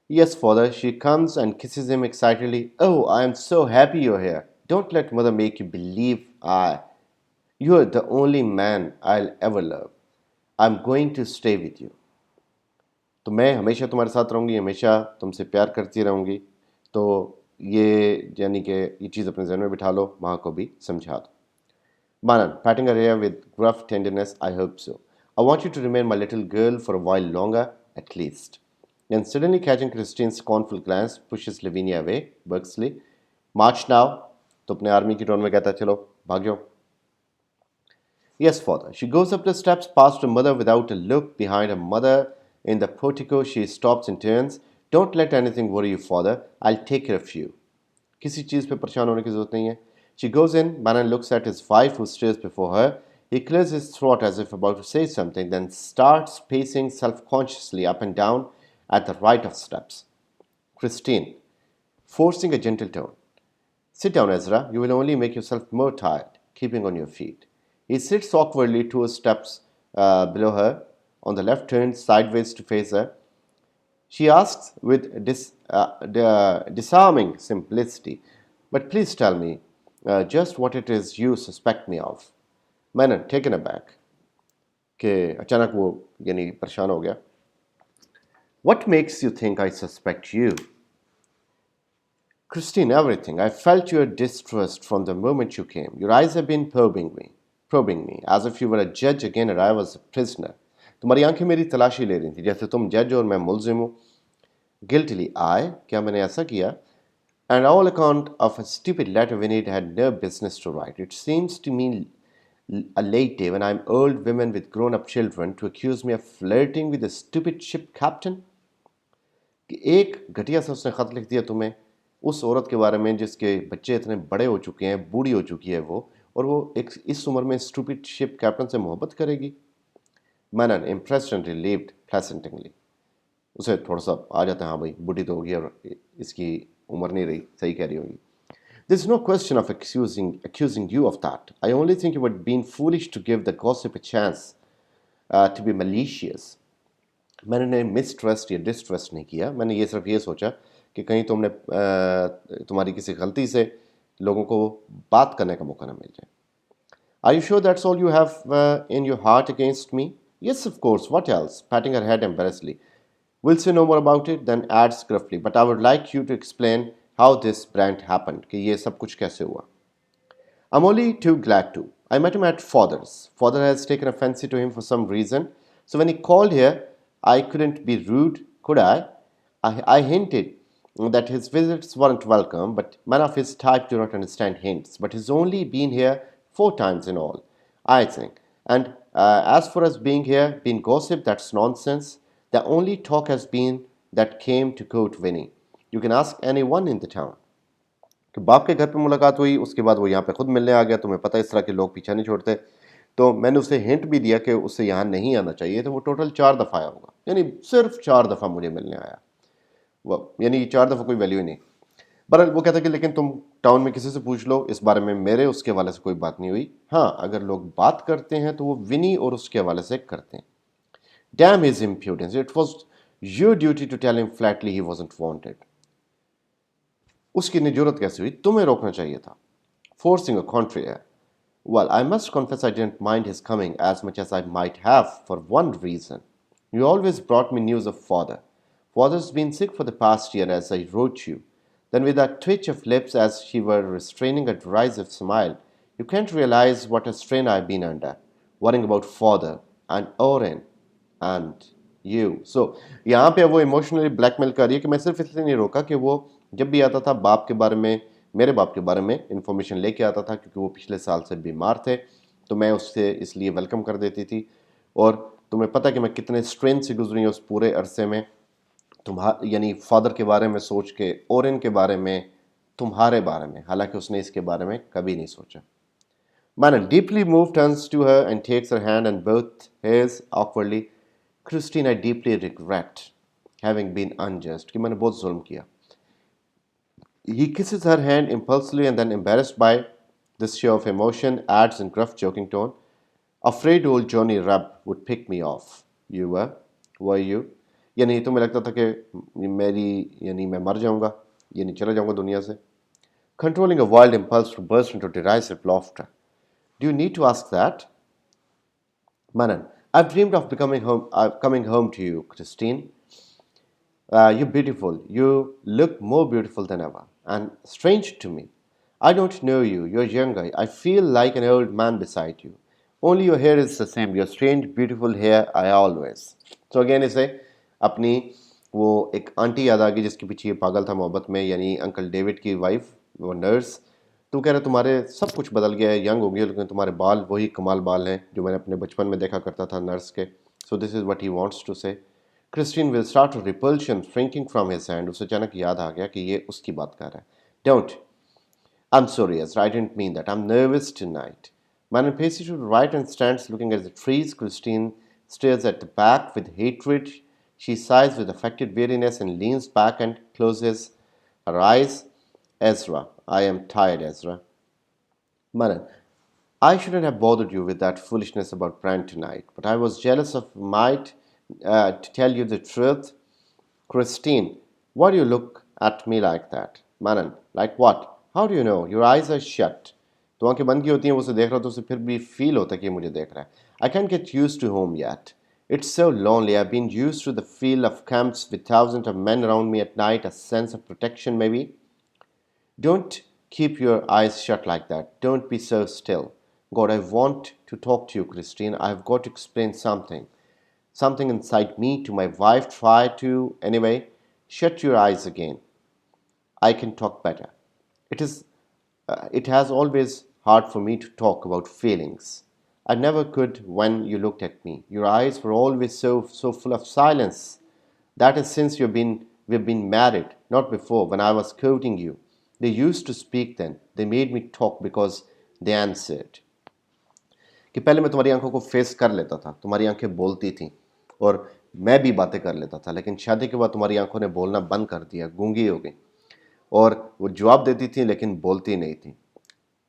Yes father. She comes and kisses him excitedly. Oh, I am so happy you're here. Don't let mother make you believe you're the only man I'll ever love. I'm going to stay with you. तो मैं हमेशा तुम्हारे साथ रहूँगी, हमेशा तुमसे प्यार करती रहूँगी. तो ये यानी कि ये चीज़ अपने जहन में बिठा लो, माँ को भी समझा दो. Manan, patting her hair with gruff tenderness, I hope so. I want you to remain my little girl for a while longer, at least. Then suddenly catching Christine's scornful glance, pushes Lavinia away, Berksley. March now. तो अपने army की tone में कहता है, चलो भाग जाओ. Yes, father. She goes up the steps past her mother without a look behind her mother. In the portico, she stops and turns. Don't let anything worry you, father. I'll take care of you. किसी चीज़ पे परेशान होने की जरूरत नहीं है. She goes in. Manan looks at his wife who stares before her. He clears his throat as if about to say something, then starts pacing self-consciously up and down at the right of steps. Christine, forcing a gentle tone. Sit down, Ezra. You will only make yourself more tired, keeping on your feet. He sits awkwardly 2 steps below her, on the left, turns sideways to face her. She asks with disarming simplicity, but please tell me just what it is you suspect me of. Manan, taken aback, कि अचानक वो यानी परेशान हो गया. What makes you think I suspect you? Christine, everything. I felt your distrust from the moment you came. Your eyes have been probing me, as if you were a judge again and I was a prisoner. तुम्हारी आंखें मेरी तलाशी ले रही थी, जैसे तुम जज और मैं मुल्जिम हूँ. Guiltily, क्या मैंने ऐसा किया? And all account of a stupid letter Vinny had no business to write. It seems to me a late day when I'm old women with grown-up children to accuse me of flirting with a stupid ship captain. कि एक घटिया सा उसने ख़त लिख दिया तुम्हें उस औरत के बारे में जिसके बच्चे इतने बड़े हो चुके हैं, बूढ़ी हो चुकी है वो, और वो एक इस उम्र में स्टूपिड शिप कैप्टन से मोहब्बत करेगी. Manan, impressed and relieved pleasantly. उसे थोड़ा सा आ जाता है, हाँ भाई बूढ़ी तो होगी और इसकी उम्र नहीं रही, सही कह रही होगी. There's no question of accusing you of that. I only think you were being foolish to give the gossip a chance to be malicious. मैंने मिसट्रस्ट या डिस्ट्रस्ट नहीं किया. मैंने ये सिर्फ ये सोचा कि कहीं तुमने तुम्हारी किसी गलती से लोगों को बात करने का मौका ना मिल जाए. Are you sure that's all you have in your heart against me? Yes, of course. What else? Patting her head embarrassedly. We'll say no more about it, then adds gruffly. But I would like you to explain how this prank happened. कि ये सब कुछ कैसे हुआ. I'm only too glad to. I met him at father's. Father has taken a fancy to him for some reason. So when he called here, I couldn't be rude, could I? I hinted that his visits weren't welcome, but men of his type do not understand hints. But he's only been here 4 times in all, I think. And as for us being here, being gossip, that's nonsense. The only talk has been that came to quote Vinny. You can ask anyone in the town. कि बाप के घर पे मुलाकात हुई, उसके बाद वो यहाँ पे खुद मिलने आ गया. तुम्हें पता है इस तरह के लोग पीछा नहीं छोड़ते. तो मैंने उसे हिंट भी दिया कि उससे यहाँ नहीं आना चाहिए. तो वो टोटल 4 दफ़ा आया होगा, यानी सिर्फ 4 दफ़ा मुझे मिलने आया. वो यानी 4 दफ़ा कोई वैल्यू ही नहीं. बहरहाल वो कहता कि लेकिन तुम टाउन में किसी से पूछ लो इस बारे में, मेरे उसके हवाले से कोई बात नहीं हुई. हाँ, अगर लोग बात करते हैं तो वो विनी और उसके हवाले से करते हैं. Damn his impudence. It was your duty to tell him flatly he wasn't wanted. उसकी इतनी जरूरत कैसे हुई? तुम्हें रोकना चाहिए था. Forcing a contrary. Well, I must confess I didn't mind his coming as much as I might have for one reason. You always brought me news of father. Father's been sick for the past year as I wrote you. Then with a twitch of lips as she were restraining a derisive smile, you can't realize what a strain I've been under, worrying about father and Oren and you. So, यहाँ पे वो emotionally blackmail कर रही है कि मैं सिर्फ इसलिए नहीं रोका कि वो जब भी आता था बाप के बारे में, मेरे बाप के बारे में इन्फॉर्मेशन लेके आता था, क्योंकि वो पिछले साल से बीमार थे, तो मैं उससे इसलिए वेलकम कर देती थी. और तुम्हें पता कि मैं कितने स्ट्रेन से गुजरी उस पूरे अरसे में, यानी फादर के बारे में सोच के, ओरेन के बारे में, तुम्हारे बारे में, हालांकि उसने इसके बारे में कभी नहीं सोचा. Manan, deeply moved, turns to her and takes her hand and both his awkwardly. Christine, I deeply regret having been unjust. कि मैंने बहुत जुल्म किया. He kisses her hand impulsively and then, embarrassed by this show of emotion, adds in gruff, joking tone, afraid old Johnny Reb would pick me off. You were you? यानी तुम्हें लगता था कि मेरी यानी मैं मर जाऊंगा यानी चला जाऊंगा दुनिया से. Controlling a wild impulse to burst into derisive laughter. Do you need to ask that? Manan, I've dreamed of coming home to you, Christine. You're beautiful. You look more beautiful than ever. And strange to me. I don't know you. You're younger. I feel like an old man beside you. Only your hair is the same. Your strange, beautiful hair I always. So again इसे अपनी वो एक aunty याद आ गई जिसके पीछे ये पागल था मोहब्बत में यानी अंकल डेविड की वाइफ वो नर्स. तो कह रहे तुम्हारे सब कुछ बदल गया है यंग हो गया लेकिन तुम्हारे बाल वही कमाल बाल हैं जो मैंने अपने बचपन में देखा करता था नर्स के. So this is what he wants to say. Christine will start repulsion shrinking from his hand. उसे अचानक याद आ गया कि ये उसकी बात कर रहा है. Don't. I'm sorry, Ezra. I didn't mean that. I'm nervous tonight. Manan paces to the right and stands looking at the trees. Christine stares at the back with hatred. She sighs with affected weariness and leans back and closes her eyes. Ezra, I am tired, Ezra. Manan, I shouldn't have bothered you with that foolishness about Brand tonight, but I was jealous of might to tell you the truth. Christine, why do you look at me like that? Manan, like what? How do you know? Your eyes are shut. तो आंखें बंद की होती हैं वो उसे देख रहा तो उसे फिर भी फील होता है कि मुझे देख रहा है. I can't get used to home yet. It's so lonely. I've been used to the feel of camps with thousands of men around me at night, a sense of protection maybe. Don't keep your eyes shut like that. Don't be so still. God, I want to talk to you, Christine. I've got to explain something. Something inside me to my wife. Try to, anyway. Shut your eyes again. I can talk better. It has always hard for me to talk about feelings. I never could when you looked at me. Your eyes were always so full of silence. That is since we've been married, not before, when I was courting you. They used to speak then. They made me talk because they answered. कि पहले मैं तुम्हारी आंखों को face कर लेता था, तुम्हारी आंखें बोलती थीं और मैं भी बातें कर लेता था, लेकिन शादी के बाद तुम्हारी आंखों ने बोलना बंद कर दिया, गूंगी हो गई और वो जवाब देती थी लेकिन बोलती नहीं थी.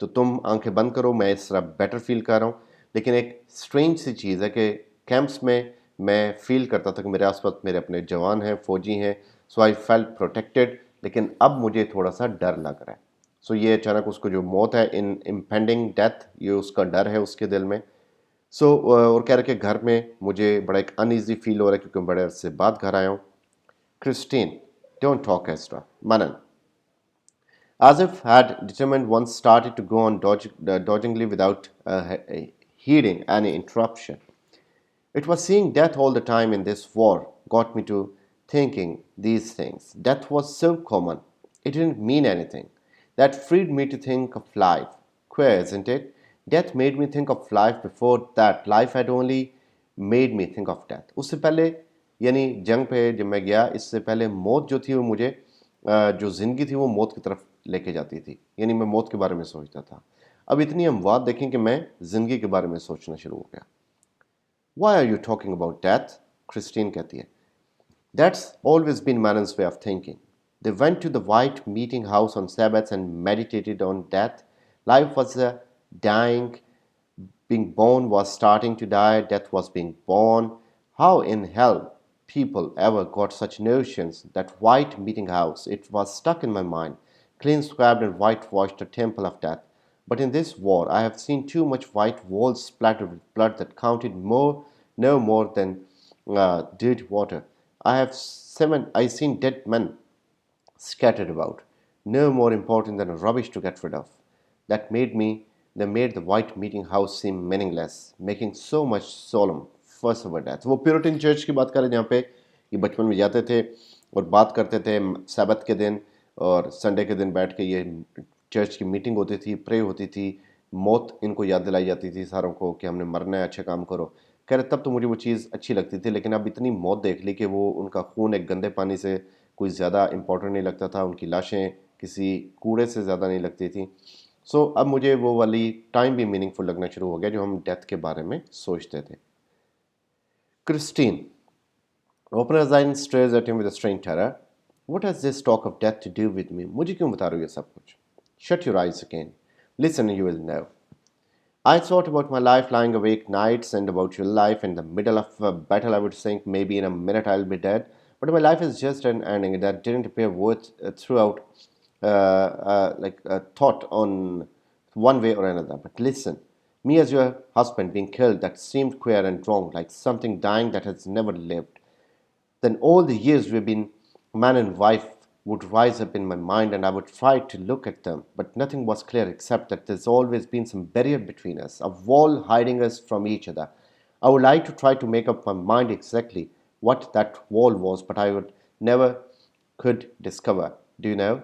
तो तुम आंखें बंद करो, मैं इस तरह बेटर फील कर रहा हूँ. लेकिन एक स्ट्रेंज सी चीज़ है कि कैंप्स में मैं फील करता था कि मेरे आसपास मेरे अपने जवान हैं, फौजी हैं, सो आई फेल्ट प्रोटेक्टेड. लेकिन अब मुझे थोड़ा सा डर लग रहा है. सो ये अचानक उसको जो मौत है इन इम्पेंडिंग डेथ, ये उसका डर है उसके दिल में. सो और कह रहे कि घर में मुझे बड़ा एक अनईजी फील हो रहा है क्योंकि मैं बड़े अरसे बाद घर आया हूँ. Christine, don't talk extra. Manan, as if had determined, once started to go on dodgingly without heeding any interruption. It was seeing death all the time in this war got me to thinking these things. Death was so common, it didn't mean anything. That freed me to think of life. Queer, isn't it? Death made me think of life. Before that, life had only made me think of death. उससे पहले यानी जंग पे जब मैं गया, इससे पहले मौत जो थी वो मुझे जो ज़िंदगी थी वो मौत की तरफ लेके जाती थी. यानी मैं मौत के बारे में सोचता था. अब इतनी अमवात देखें कि मैं ज़िंदगी के बारे में सोचना शुरू हो गया. Why are you talking about death? Christine कहती है. That's always been Manon's way of thinking. They went to the white meeting house on Sabbaths and meditated on death. Life was dying, being born was starting to die, death was being born. How in hell people ever got such notions? That white meeting house, it was stuck in my mind, clean swept and whitewashed, a temple of death. But in this war, I have seen too much white walls splattered with blood that counted no more than dead water. I seen dead men scattered about, no more important than rubbish to get rid of. That made me, they made the white meeting house seem meaningless, making so much solemn fuss over death. वो Puritan church की बात करें जहाँ पे ये बचपन में जाते थे और बात करते थे सब्बत के दिन और संडे के दिन बैठ के ये चर्च की मीटिंग होती थी, प्रे होती थी, मौत इनको याद दिलाई जाती थी सारों को कि हमने मरना है, अच्छे काम करो. कह रहे तब तो मुझे वो चीज़ अच्छी लगती थी लेकिन अब इतनी मौत देख ली कि वो उनका खून एक गंदे पानी से कोई ज़्यादा इम्पोर्टेंट नहीं लगता था, उनकी लाशें किसी कूड़े से ज़्यादा नहीं लगती थी. सो अब मुझे वो वाली टाइम भी मीनिंगफुल लगना शुरू हो गया जो हम डेथ के बारे में सोचते थे. Christine, open his eyes and stares at him with a strange terror. What has this talk of death to do with me? मुझे क्यों बता रहे हो ये सब कुछ? Shut your eyes again. Listen and you will know. I thought about my life lying awake nights and about your life. In the middle of a battle, I would think maybe in a minute I'll be dead. But my life is just an ending that didn't appear worth throughout like a thought on one way or another. But listen, me as your husband being killed, that seemed queer and wrong, like something dying that has never lived. Then all the years we've been man and wife would rise up in my mind and I would try to look at them, but nothing was clear except that there's always been some barrier between us, a wall hiding us from each other. I would like to try to make up my mind exactly what that wall was, but I would never could discover. Do you know?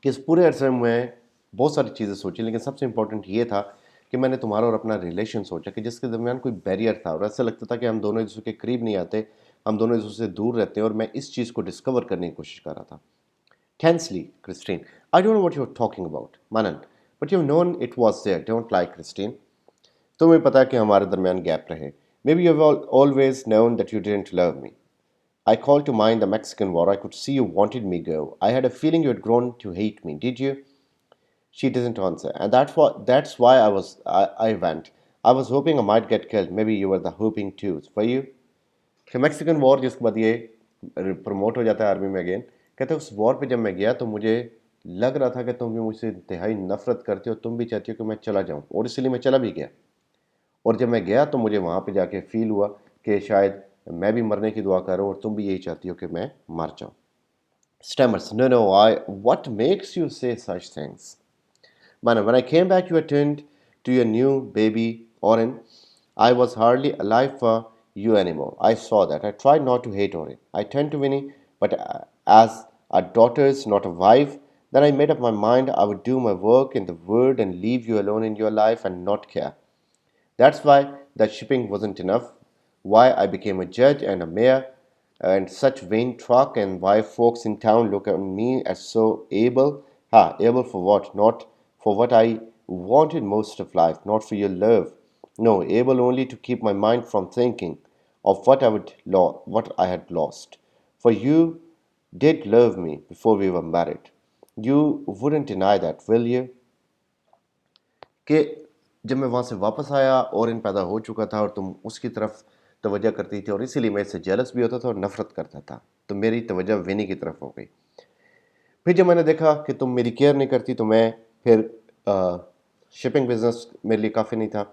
कि इस पूरे अरसे में बहुत सारी चीज़ें सोची, लेकिन सबसे इम्पोर्टेंट ये था कि मैंने तुम्हारा और अपना रिलेशन सोचा कि जिसके दरमियान कोई बैरियर था और ऐसा लगता था कि हम दोनों एक दूसरे के करीब नहीं आते, हम दोनों एक दूसरे से दूर रहते हैं, और मैं इस चीज़ को डिस्कवर करने की कोशिश कर रहा था. Tensely, Christine. I don't know what you're talking about, Manan, but you've known it was there. Don't lie, Christine. तुम्हें पता है कि हमारे दरमियान गैप रहे. Maybe you've always known that you didn't love me. I called to mind the Mexican War. I could see you wanted me go. I had a feeling you had grown to hate me. Did you? She doesn't answer, and that's why I went. I was hoping I might get killed. Maybe you were the hoping too. Were you? कि Mexican war जिसके बाद ये promote हो जाता है army में again, कहते हैं उस वॉर पे जब मैं गया तो मुझे लग रहा था कि तुम भी मुझसे इंतहाई नफरत करते हो, तुम भी चाहती हो कि मैं चला जाऊं, और इसलिए मैं चला भी गया. और जब मैं गया तो मुझे वहाँ पे जाके फील हुआ कि शायद मैं भी मरने की दुआ कर रहा हूँ और तुम भी यही चाहती हो कि मैं मर जाऊँ. Stammers, no, no, what makes you say such things? Man, when I came back, you attended to your new baby, Oren. I was hardly alive for you anymore. I saw that. I tried not to hate Oren. I turned to Winnie, but as a daughter, not a wife, then I made up my mind I would do my work in the world and leave you alone in your life and not care. That's why the shipping wasn't enough, why I became a judge and a mayor and such vain talk, and why folks in town look at me as so able. Able for what? Not for what I wanted most of life, not for your love. No, able only to keep my mind from thinking of what I had lost. For you did love me before we were married. You wouldn't deny that, will you? कि जब मैं वहाँ से वापस आया और इन पैदा हो चुका था और तुम उसकी तरफ तवज्जो करती थी और इसीलिए मैं इससे जेलस भी होता था और नफरत करता था, तो मेरी तवज्जो विनी की तरफ हो गई. फिर जब मैंने देखा कि तुम मेरी केयर नहीं करती तो मैं फिर शिपिंग बिजनेस मेरे लिए काफ़ी नहीं था.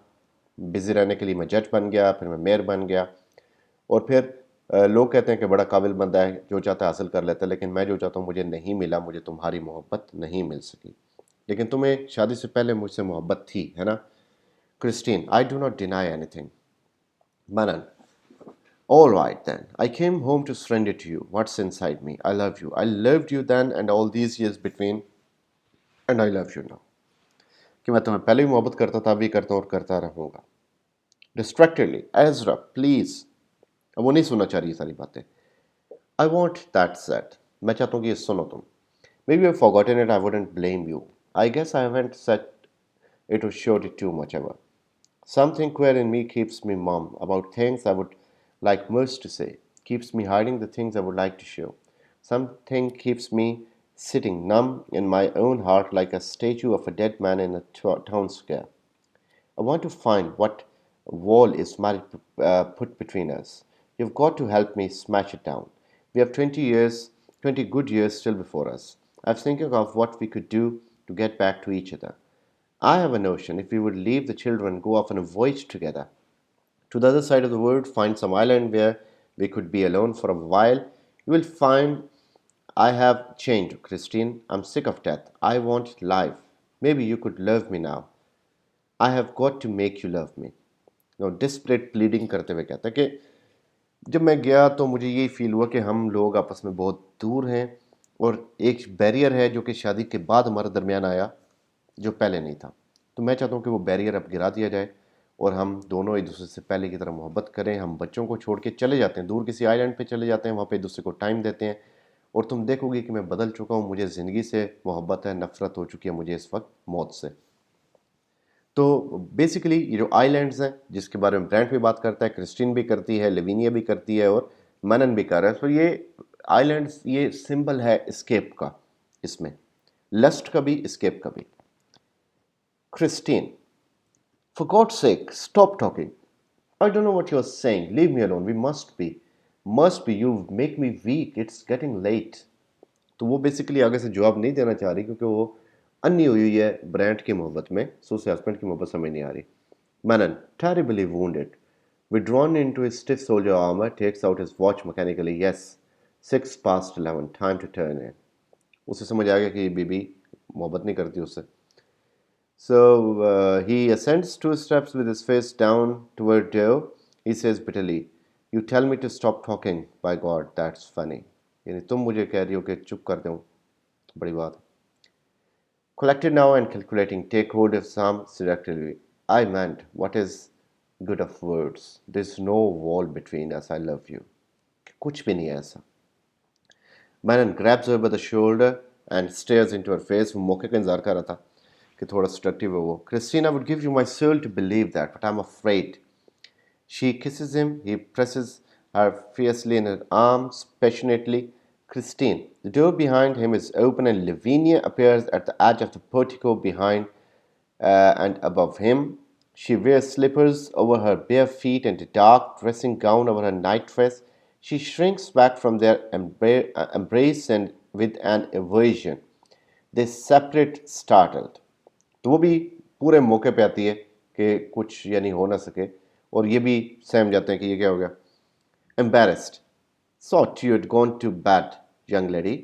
बिज़ी रहने के लिए मैं जज बन गया, फिर मैं मेयर बन गया, और फिर लोग कहते हैं कि बड़ा काबिल बंदा है, जो चाहता है हासिल कर लेता है, लेकिन मैं जो चाहता हूँ मुझे नहीं मिला, मुझे तुम्हारी मोहब्बत नहीं मिल सकी. लेकिन तुम्हें शादी से पहले मुझसे मोहब्बत थी, है ना? Christine, I do not deny anything. Manan, all right then. I came home to surrender to you. What's inside me? I love you. I loved you then and all these years between, and I love you now. कि मैं तुम्हें पहले भी मोहब्बत करता था, अभी करता हूँ और करता रहूँगा. Distractedly, Ezra, please. अब वो नहीं सुनना चाह रही सारी बातें. I want that said. मैं चाहता हूँ कि ये सुनो तुम. Maybe I've forgotten it. I wouldn't blame you. I guess I haven't said it or showed it too much ever. Something queer in me keeps me mum about things I would like most to say, keeps me hiding the things I would like to show. Something keeps me sitting numb in my own heart like a statue of a dead man in a town square. I want to find what wall is put between us. You've got to help me smash it down. We have 20 years, 20 good years still before us. I was thinking of what we could do to get back to each other. I have a notion if we would leave the children, go off on a voyage together to the other side of the world, find some island where we could be alone for a while, you will find I have changed, Christine. I'm sick of death. I want life. Maybe you could love me now. I have got to make you love me. Desperate pleading करते हुए कहता है कि जब मैं गया तो मुझे यही फील हुआ कि हम लोग आपस में बहुत दूर हैं और एक बैरियर है जो कि शादी के बाद हमारे दरमियान आया जो पहले नहीं था. तो मैं चाहता हूँ कि वो बैरियर अब गिरा दिया जाए और हम दोनों एक दूसरे से पहले की तरह मोहब्बत करें. हम बच्चों को छोड़ के चले जाते हैं, दूर किसी आइलैंड पे चले जाते हैं, वहाँ पे एक दूसरे को टाइम देते हैं, और तुम देखोगे कि मैं बदल चुका हूँ. मुझे ज़िंदगी से मोहब्बत है, नफ़रत हो चुकी है मुझे इस वक्त मौत से. तो बेसिकली ये जो आइलैंड्स हैं जिसके बारे में ब्रांड भी बात करता है, क्रिस्टीन भी करती है, लेविनिया भी करती है और मनन भी कर रहा है. तो ये आइलैंड ये सिंबल है escape का, इसमें लस्ट का भी escape का भी. Christine, for God's sake, stop talking. I don't know what you're saying. Leave me alone. We must be. Must be. You make me weak. It's getting late. तो वो basically आगे से जवाब नहीं देना चाह रही क्योंकि वो अन्य हुई है ब्रांड की मोहब्बत में, सो उसे हस्बैंड की मोहब्बत समझ नहीं आ रही. Manan, terribly wounded, withdrawn into his stiff soldier armor, takes out his watch mechanically. Yes, 11:06, time to turn in. उसे समझ आ गया कि बीबी मोहब्बत नहीं करती उससे. So he ascends 2 steps with his face down toward Joe. He says bitterly, "You tell me to stop talking. By God, that's funny." यानी तुम मुझे कह रही हो कि चुप कर दूं, बड़ी बात. Collected now and calculating, take hold of Sam seductively. I meant, what is good of words? There's no wall between us. I love you. कुछ भी नहीं है ऐसा. Manan grabs her by the shoulder and stares into her face. वो मौके का इंतजार कर रहा था कि थोड़ा seductive है वो. Christina would give you my soul to believe that, but I'm afraid. She kisses him. He presses her fiercely in her arms, passionately. Christine. The door behind him is open and Lavinia appears at the edge of the portico behind and above him. She wears slippers over her bare feet and a dark dressing gown over her nightdress. She shrinks back from their embrace and with an aversion. They separate startled. तो वो भी पूरे मौके पे आती है कि कुछ यानी हो ना सके और ये भी सहम जाते हैं कि ये क्या हो गया. Embarrassed. Thought you had gone to bed, young lady.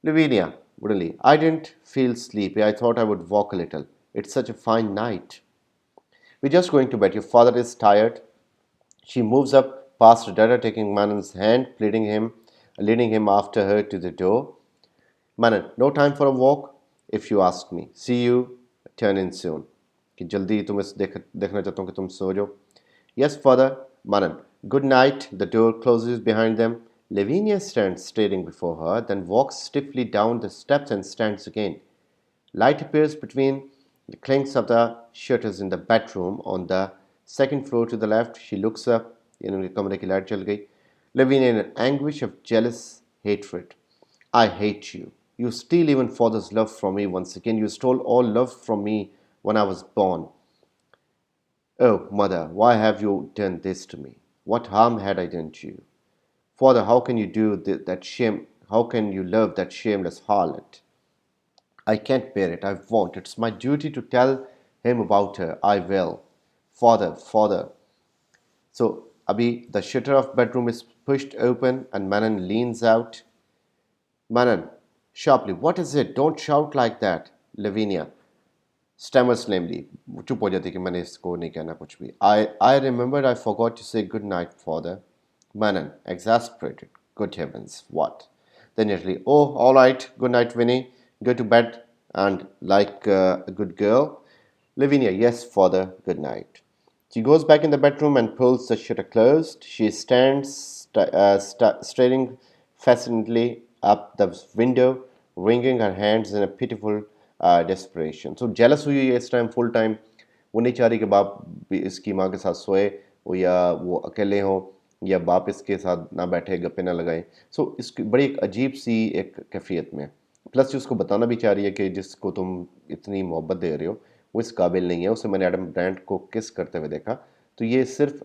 Lavinia, woodenly. I didn't feel sleepy. I thought I would walk a little. It's such a fine night. We're just going to bed. Your father is tired. She moves up past her daughter, taking Manon's hand, leading him after her to the door. Manon, no time for a walk, if you ask me. See you. Turn in soon. कि जल्दी तुम इस देखना चाहता हूँ कि तुम सो जाओ. Yes, father. Manon, good night. The door closes behind them. Lavinia stands staring before her, then walks stiffly down the steps and stands again. Light appears between the clinks of the shutters in the bedroom on the second floor to the left. She looks up. इन्होंने कमरे की light जल गई. Lavinia in an anguish of jealous hatred. I hate you. You steal even father's love from me once again. You stole all love from me when I was born. Oh, mother, why have you done this to me? What harm had I done to you? Father, how can you do that shame? How can you love that shameless harlot? I can't bear it. I won't. It's my duty to tell him about her. I will. Father, father. So, Abhi, the shutter of bedroom is pushed open and Manan leans out. Manan, sharply, what is it? Don't shout like that. Lavinia stammers lamely. चुप हो जाती कि मैंने इसको नहीं कहना कुछ भी. I remembered I forgot to say good night, father. Manan, exasperated. Good heavens, what? Then nearly, oh, all right. Good night, Winnie. Go to bed and like a good girl. Lavinia, yes, father. Good night. She goes back in the bedroom and pulls the shutter closed. She stands staring fascinately up the window, wringing her hands in a pitiful desperation. So jealous हुई है इस time full time. वो नहीं चाह रही कि बाप भी इसकी माँ के साथ सोए वो या वो अकेले हों या बाप इसके साथ ना बैठे गप्पे ना लगाएं. सो इसकी बड़ी एक अजीब सी एक कैफियत में. प्लस उसको बताना भी चाह रही है कि जिसको तुम इतनी मोहब्बत दे रहे हो वो इस काबिल नहीं है. उसे मैंने एडम ब्रांड को किस करते हुए देखा तो ये सिर्फ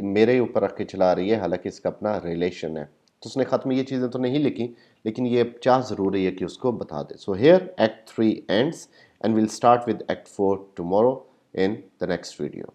मेरे ऊपर रख के चला रही है, हालांकि इसका अपना रिलेशन है. तो उसने ख़त में ये चीज़ें तो नहीं लिखी लेकिन ये चाह ज़रूरी है कि उसको बता दे. So here act 3 ends and will start with act 4 tomorrow in the next video.